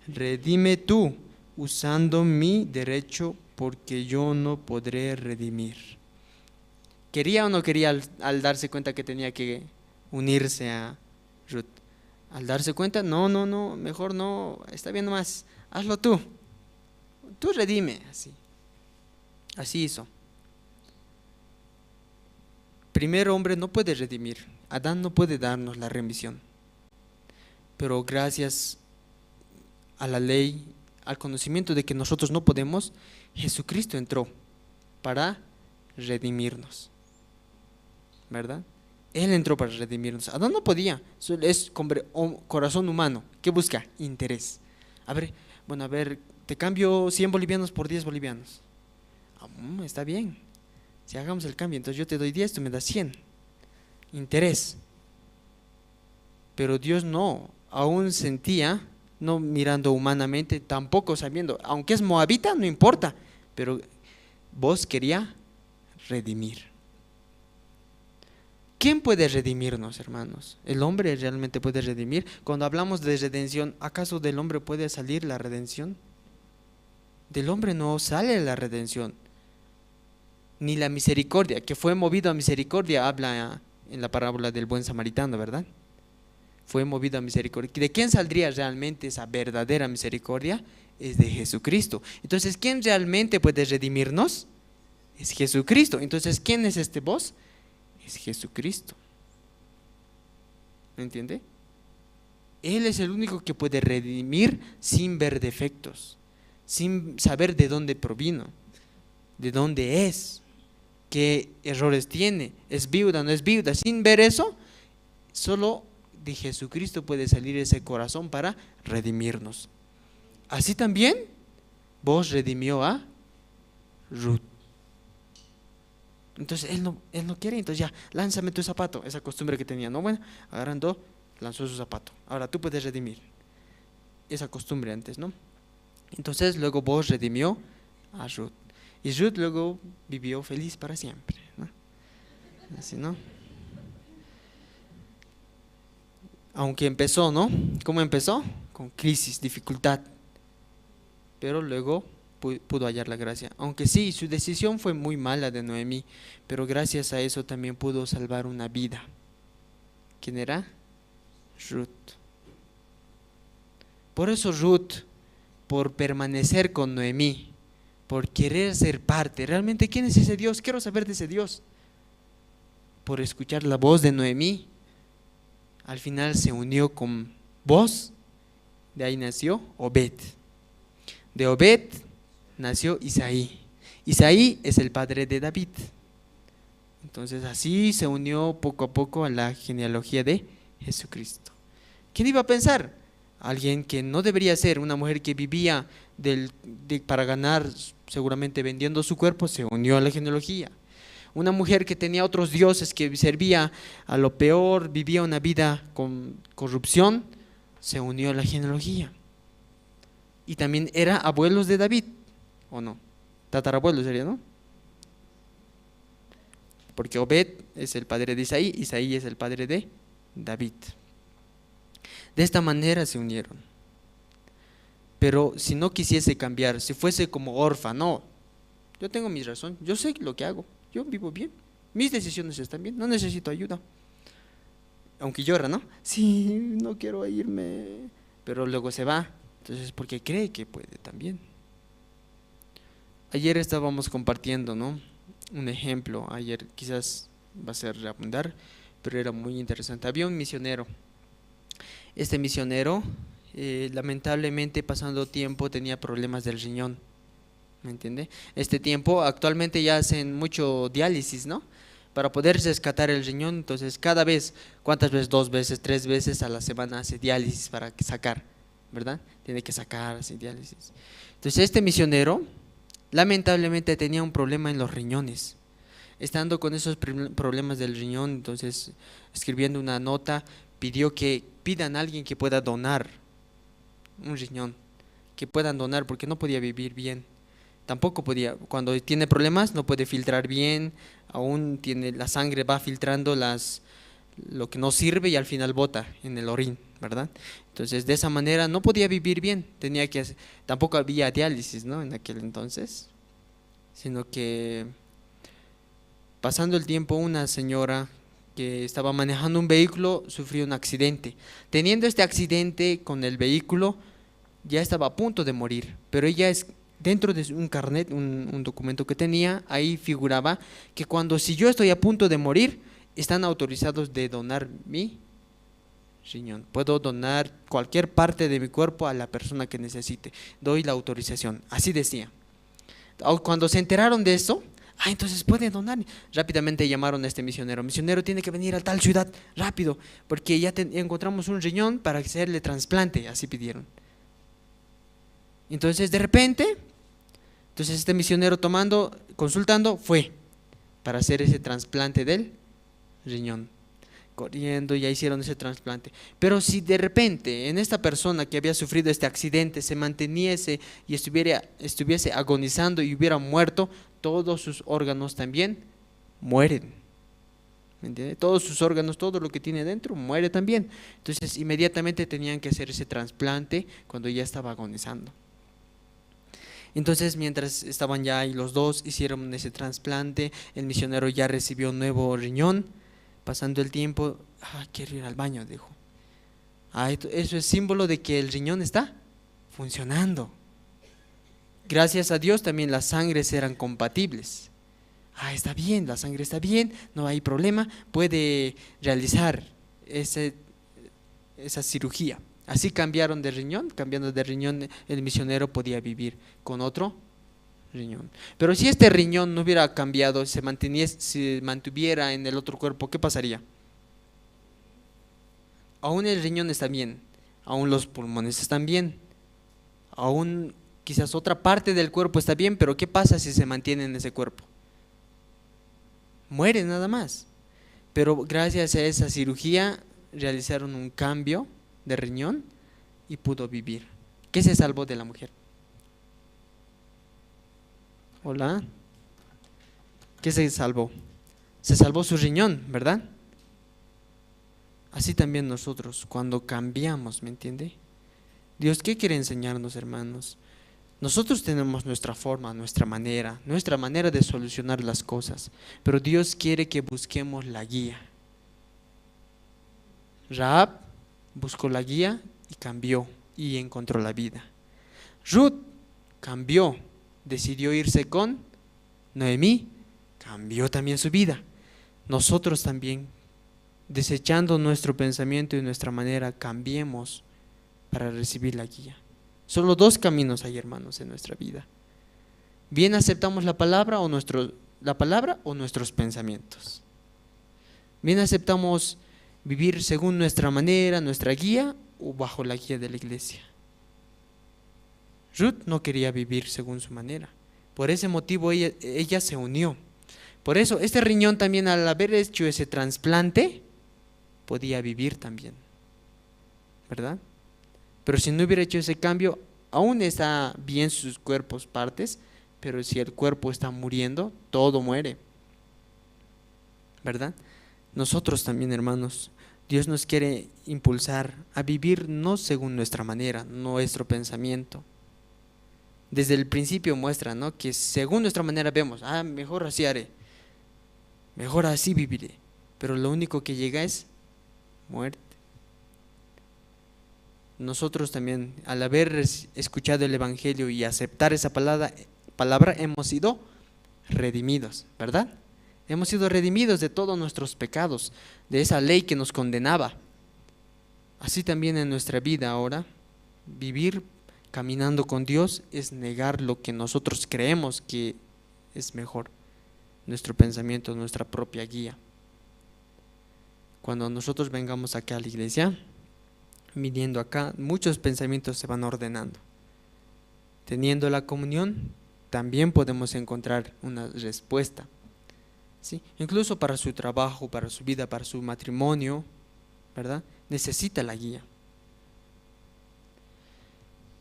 Redime tú, usando mi derecho, porque yo no podré redimir. ¿Quería o no quería al darse cuenta que tenía que unirse a Ruth? Al darse cuenta, no, mejor no, está bien nomás, hazlo tú redime, así hizo. Primer hombre no puede redimir, Adán no puede darnos la remisión, pero gracias a la ley, al conocimiento de que nosotros no podemos, Jesucristo entró para redimirnos, ¿verdad? Él entró para redimirnos. Adán no podía, es corazón humano. ¿Qué busca? Interés. A ver, bueno, a ver, te cambio 100 bolivianos por 10 bolivianos. Está bien, si hagamos el cambio, entonces yo te doy 10, tú me das 100. Interés. Pero Dios no, aún sentía, no mirando humanamente, tampoco sabiendo, aunque es moabita, no importa, pero vos quería redimir. ¿Quién puede redimirnos, hermanos? ¿El hombre realmente puede redimir? Cuando hablamos de redención, ¿acaso del hombre puede salir la redención? Del hombre no sale la redención, ni la misericordia, que fue movido a misericordia, habla en la parábola del buen samaritano, ¿verdad? Fue movido a misericordia. ¿De quién saldría realmente esa verdadera misericordia? Es de Jesucristo. Entonces, ¿quién realmente puede redimirnos? Es Jesucristo. Entonces, ¿quién es este vos? Es Jesucristo. ¿Me entiende? Él es el único que puede redimir sin ver defectos, sin saber de dónde provino, de dónde es, qué errores tiene, es viuda, no es viuda. Sin ver eso, solo de Jesucristo puede salir ese corazón para redimirnos. Así también vos redimió a Ruth. Entonces él no quiere, entonces ya, lánzame tu zapato, esa costumbre que tenía, ¿no? Bueno, agarrando, lanzó su zapato. Ahora tú puedes redimir. Esa costumbre antes, ¿no? Entonces luego vos redimió a Ruth. Y Ruth luego vivió feliz para siempre, ¿no? Así, ¿no? Aunque empezó, ¿no? ¿Cómo empezó? Con crisis, dificultad. Pero luego pudo hallar la gracia. Aunque sí, su decisión fue muy mala de Noemí, pero gracias a eso también pudo salvar una vida. ¿Quién era? Ruth. Por eso Ruth, por permanecer con Noemí, por querer ser parte, realmente ¿quién es ese Dios? Quiero saber de ese Dios. Por escuchar la voz de Noemí, al final se unió con vos, de ahí nació Obed. De Obed nació Isaí. Isaí es el padre de David. Entonces así se unió poco a poco a la genealogía de Jesucristo. ¿Quién iba a pensar? Alguien que no debería ser, una mujer que vivía para ganar, seguramente vendiendo su cuerpo, se unió a la genealogía. Una mujer que tenía otros dioses, que servía a lo peor, vivía una vida con corrupción, se unió a la genealogía. Y también era abuelos de David, ¿o no? Tatarabuelo sería, ¿no? Porque Obed es el padre de Isaí, Isaí es el padre de David. De esta manera se unieron. Pero si no quisiese cambiar, si fuese como Orfa, no, yo tengo mi razón, yo sé lo que hago, yo vivo bien, mis decisiones están bien, no necesito ayuda. Aunque llora, ¿no? Sí, no quiero irme, pero luego se va, entonces porque cree que puede también. Ayer estábamos compartiendo, ¿no? Un ejemplo, ayer quizás va a ser reabundar, pero era muy interesante. Había un misionero. Este misionero, lamentablemente pasando tiempo, tenía problemas del riñón, ¿me entiende? Este tiempo, actualmente ya hacen mucho diálisis, ¿no? Para poder rescatar el riñón, entonces cada vez, ¿cuántas veces? 2 veces, 3 veces a la semana hace diálisis para sacar, ¿verdad? Tiene que sacar, hace diálisis. Entonces este misionero, lamentablemente tenía un problema en los riñones. Estando con esos problemas del riñón, entonces escribiendo una nota, pidió que pidan a alguien que pueda donar un riñón, que puedan donar, porque no podía vivir bien. Tampoco podía, cuando tiene problemas no puede filtrar bien, aún tiene, la sangre va filtrando lo que no sirve y al final bota en el orín, ¿verdad? Entonces de esa manera no podía vivir bien, tampoco había diálisis, ¿no? En aquel entonces, sino que pasando el tiempo una señora que estaba manejando un vehículo sufrió un accidente. Teniendo este accidente con el vehículo ya estaba a punto de morir, pero ella dentro de un carnet, un documento que tenía, ahí figuraba que si yo estoy a punto de morir, están autorizados de donar mi riñón. Puedo donar cualquier parte de mi cuerpo a la persona que necesite. Doy la autorización. Así decía. Cuando se enteraron de eso, entonces puede donar. Rápidamente llamaron a este misionero. Misionero, tiene que venir a tal ciudad, rápido, porque ya encontramos un riñón para hacerle trasplante. Así pidieron. Entonces de repente, este misionero consultando, fue para hacer ese trasplante del riñón. Corriendo, ya hicieron ese trasplante. Pero si de repente en esta persona que había sufrido este accidente se manteniese y estuviese agonizando y hubiera muerto, todos sus órganos también mueren. ¿Me entiende? Todos sus órganos, todo lo que tiene dentro muere también. Entonces inmediatamente tenían que hacer ese trasplante cuando ya estaba agonizando. Entonces mientras estaban ya ahí los dos, hicieron ese trasplante, el misionero ya recibió un nuevo riñón. Pasando el tiempo, quiero ir al baño, dijo. Eso es símbolo de que el riñón está funcionando. Gracias a Dios también las sangres eran compatibles. Está bien, la sangre está bien, no hay problema, puede realizar esa cirugía. Así cambiando de riñón, el misionero podía vivir con otro riñón. Pero si este riñón no hubiera cambiado, se mantuviera en el otro cuerpo, ¿qué pasaría? Aún el riñón está bien, aún los pulmones están bien, aún quizás otra parte del cuerpo está bien, pero ¿qué pasa si se mantiene en ese cuerpo? Muere nada más. Pero gracias a esa cirugía realizaron un cambio de riñón y pudo vivir. ¿Qué se salvó de la mujer? Hola. ¿Qué se salvó? Se salvó su riñón, ¿verdad? Así también nosotros, cuando cambiamos, ¿me entiende? Dios, ¿qué quiere enseñarnos, hermanos? Nosotros tenemos nuestra forma, nuestra manera de solucionar las cosas, pero Dios quiere que busquemos la guía. Rahab buscó la guía y cambió y encontró la vida. Ruth cambió, decidió irse con Noemí, cambió también su vida. Nosotros también, desechando nuestro pensamiento y nuestra manera, cambiemos para recibir la guía. Solo dos caminos hay, hermanos, en nuestra vida. Bien aceptamos la palabra o nuestros pensamientos. Bien aceptamos vivir según nuestra manera, nuestra guía, o bajo la guía de la iglesia. Ruth no quería vivir según su manera. Por ese motivo ella se unió. Por eso este riñón también, al haber hecho ese trasplante, podía vivir también, ¿verdad? Pero si no hubiera hecho ese cambio, aún está bien sus cuerpos, partes, pero si el cuerpo está muriendo, todo muere, ¿verdad? Nosotros también, hermanos, Dios nos quiere impulsar a vivir no según nuestra manera, nuestro pensamiento. Desde el principio muestra, ¿no?, que según nuestra manera vemos, mejor así haré, mejor así viviré, pero lo único que llega es muerte. Nosotros también, al haber escuchado el Evangelio y aceptar esa palabra hemos sido redimidos, ¿verdad? Hemos sido redimidos de todos nuestros pecados, de esa ley que nos condenaba. Así también en nuestra vida ahora, vivir caminando con Dios es negar lo que nosotros creemos que es mejor, nuestro pensamiento, nuestra propia guía. Cuando nosotros vengamos acá a la iglesia, viniendo acá, muchos pensamientos se van ordenando. Teniendo la comunión, también podemos encontrar una respuesta, ¿sí? Incluso para su trabajo, para su vida, para su matrimonio, ¿verdad? Necesita la guía.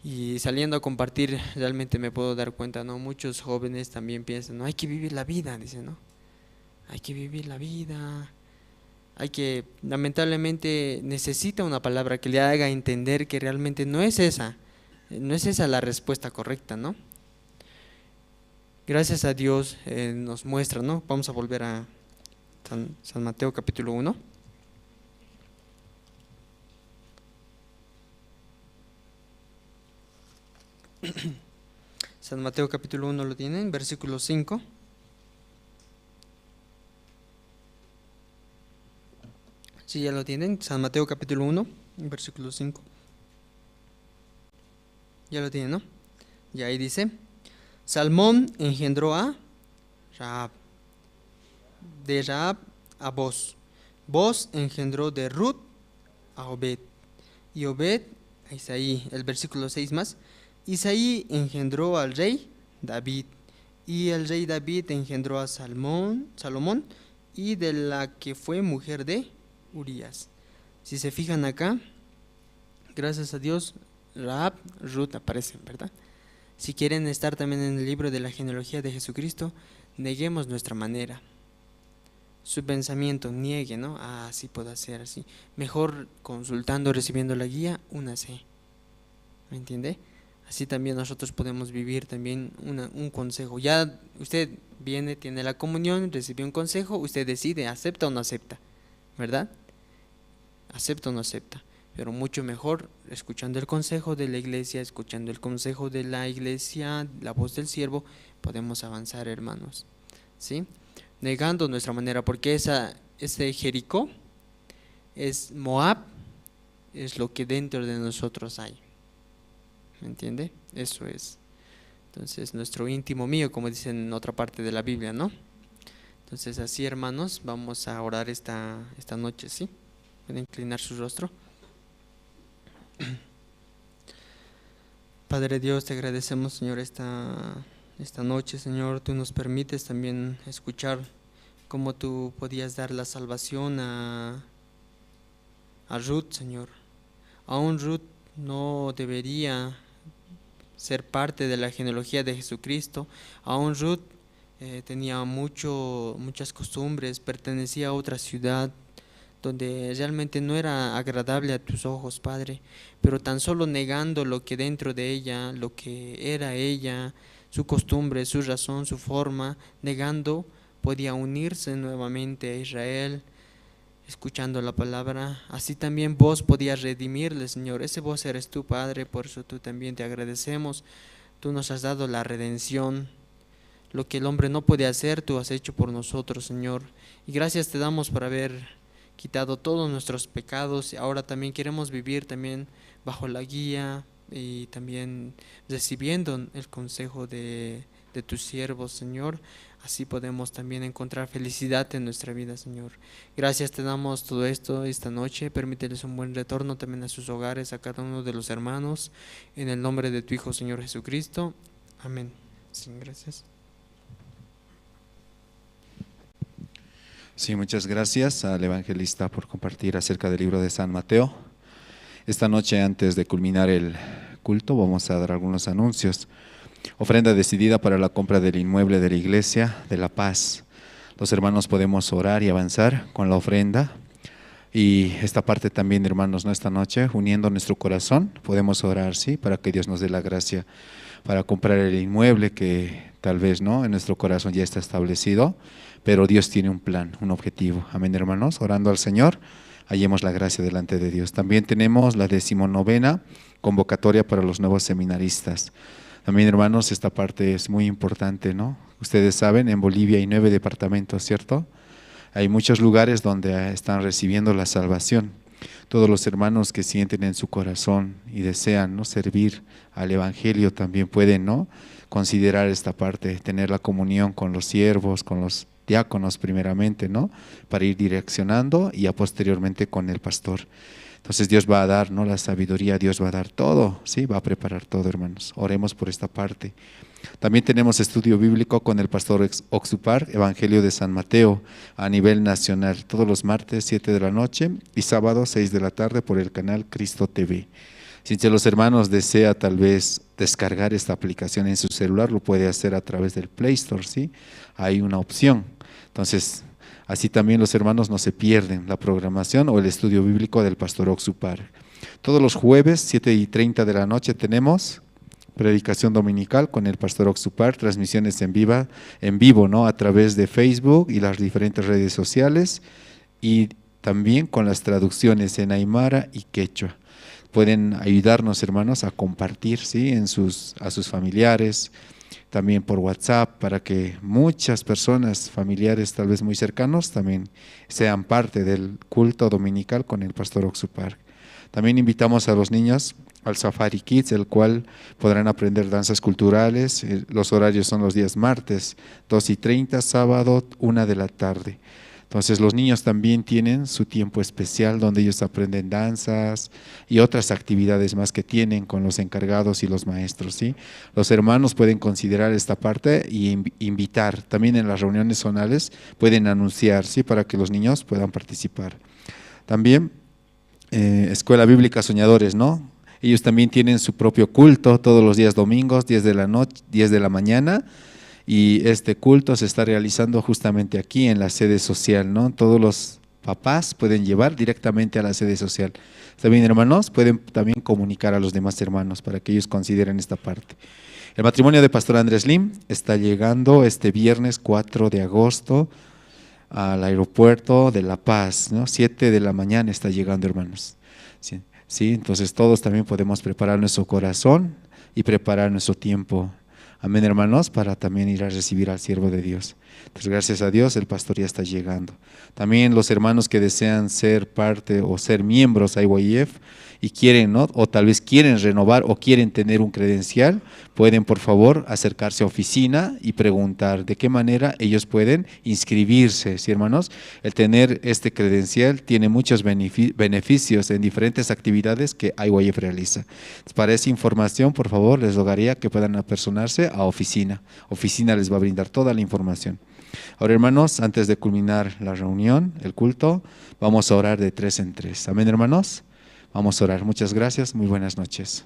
Y saliendo a compartir, realmente me puedo dar cuenta, ¿no? Muchos jóvenes también piensan, no, hay que vivir la vida, dicen, ¿no? Hay que vivir la vida. Lamentablemente necesita una palabra que le haga entender que realmente no es esa la respuesta correcta, ¿no? Gracias a Dios nos muestra, ¿no? Vamos a volver a San Mateo capítulo 1. San Mateo capítulo 1 lo tienen, versículo 5. Si ya lo tienen, San Mateo capítulo 1, versículo 5. Ya lo tienen, ¿no? Y ahí dice, Salmón engendró a Rahab, de Rahab a Boz. Boz engendró de Ruth a Obed, y Obed a Isaí. El versículo 6 más, Isaí engendró al rey David, y el rey David engendró a Salomón, y de la que fue mujer de Urías. Si se fijan acá, gracias a Dios, Rahab, Ruth aparecen, ¿verdad? Si quieren estar también en el libro de la genealogía de Jesucristo, neguemos nuestra manera. Su pensamiento niegue, ¿no? Ah, sí puedo hacer así. Mejor consultando, recibiendo la guía, únase. ¿Me entiende? Así también nosotros podemos vivir también un consejo. Ya usted viene, tiene la comunión, recibió un consejo, usted decide, acepta o no acepta, ¿verdad? Acepta o no acepta. Pero mucho mejor escuchando el consejo de la iglesia, escuchando el consejo de la iglesia, la voz del siervo, podemos avanzar, hermanos, ¿sí? Negando nuestra manera, porque ese Jericó es Moab, es lo que dentro de nosotros hay. ¿Me entiende? Eso es. Entonces, nuestro íntimo mío, como dicen en otra parte de la Biblia, ¿no? Entonces, así, hermanos, vamos a orar esta noche, ¿sí? Pueden inclinar su rostro. Padre Dios, te agradecemos, Señor, esta noche, Señor. Tú nos permites también escuchar cómo tú podías dar la salvación a Ruth, Señor. Aún Ruth no debería ser parte de la genealogía de Jesucristo. Aún Ruth tenía muchas costumbres, pertenecía a otra ciudad donde realmente no era agradable a tus ojos, Padre, pero tan solo negando lo que dentro de ella, lo que era ella, su costumbre, su razón, su forma, negando, podía unirse nuevamente a Israel, escuchando la palabra. Así también vos podías redimirle, Señor. Ese vos eres tú, Padre, por eso tú también te agradecemos. Tú nos has dado la redención. Lo que el hombre no puede hacer, tú has hecho por nosotros, Señor. Y gracias te damos por haber quitado todos nuestros pecados. Y ahora también queremos vivir también bajo la guía y también recibiendo el consejo de tus siervos, Señor. Así podemos también encontrar felicidad en nuestra vida, Señor. Gracias te damos todo esto esta noche. Permíteles un buen retorno también a sus hogares, a cada uno de los hermanos. En el nombre de tu Hijo, Señor Jesucristo. Amén. Sí, gracias. Sí, muchas gracias al evangelista por compartir acerca del libro de San Mateo. Esta noche, antes de culminar el culto, vamos a dar algunos anuncios. Ofrenda decidida para la compra del inmueble de la Iglesia de La Paz. Los hermanos podemos orar y avanzar con la ofrenda. Y esta parte también, hermanos, ¿no? Esta noche, uniendo nuestro corazón, podemos orar, ¿sí? Para que Dios nos dé la gracia para comprar el inmueble que tal vez, ¿no? En nuestro corazón ya está establecido, pero Dios tiene un plan, un objetivo. Amén, hermanos. Orando al Señor, hallemos la gracia delante de Dios. También tenemos la 19ª convocatoria para los nuevos seminaristas. También, hermanos, esta parte es muy importante, ¿no? Ustedes saben, en Bolivia hay 9 departamentos, ¿cierto? Hay muchos lugares donde están recibiendo la salvación. Todos los hermanos que sienten en su corazón y desean, ¿no?, servir al Evangelio también pueden, ¿no?, considerar esta parte, tener la comunión con los siervos, con los diáconos primeramente, ¿no?, para ir direccionando y posteriormente con el pastor. Entonces Dios va a dar, ¿no?, la sabiduría, Dios va a dar todo, ¿sí? Va a preparar todo, hermanos. Oremos por esta parte. También tenemos estudio bíblico con el pastor Oxupar, Evangelio de San Mateo, a nivel nacional, todos los martes 7 de la noche y sábado 6 de la tarde por el canal Cristo TV. Si los hermanos desea tal vez descargar esta aplicación en su celular, lo puede hacer a través del Play Store, ¿sí? Hay una opción. Entonces, así también los hermanos no se pierden la programación o el estudio bíblico del pastor Oxupar. Todos los jueves, 7:30 de la noche, tenemos predicación dominical con el pastor Oxupar, transmisiones en vivo, ¿no?, a través de Facebook y las diferentes redes sociales, y también con las traducciones en aymara y quechua. Pueden ayudarnos, hermanos, a compartir, ¿sí?, a sus familiares, también por WhatsApp, para que muchas personas, familiares tal vez muy cercanos, también sean parte del culto dominical con el pastor Oxupar. También invitamos a los niños al Safari Kids, el cual podrán aprender danzas culturales. Los horarios son los días martes, 2:30, sábado, 1 de la tarde. Entonces los niños también tienen su tiempo especial donde ellos aprenden danzas y otras actividades más que tienen con los encargados y los maestros, ¿sí? Los hermanos pueden considerar esta parte y invitar. También en las reuniones zonales pueden anunciar, ¿sí? Para que los niños puedan participar. También Escuela Bíblica Soñadores, ¿no? Ellos también tienen su propio culto todos los días domingos, 10 de la noche, 10 de la mañana. Y este culto se está realizando justamente aquí en la sede social, ¿no? Todos los papás pueden llevar directamente a la sede social. También, hermanos, pueden también comunicar a los demás hermanos para que ellos consideren esta parte. El matrimonio de Pastor Andrés Lim está llegando este viernes 4 de agosto al aeropuerto de La Paz, ¿no? 7 de la mañana está llegando, hermanos. Sí, entonces todos también podemos preparar nuestro corazón y preparar nuestro tiempo. Amén, hermanos, para también ir a recibir al siervo de Dios. Entonces, gracias a Dios, el pastor ya está llegando. También los hermanos que desean ser parte o ser miembros de IYF y quieren, ¿no? O tal vez quieren renovar o quieren tener un credencial, pueden por favor acercarse a oficina y preguntar de qué manera ellos pueden inscribirse, ¿sí, hermanos? El tener este credencial tiene muchos beneficios en diferentes actividades que IYF realiza. Entonces, para esa información, por favor, les rogaría que puedan apersonarse a oficina. Oficina les va a brindar toda la información. Ahora, hermanos, antes de culminar la reunión, el culto, vamos a orar de 3 en 3. Amén, hermanos. Vamos a orar. Muchas gracias. Muy buenas noches.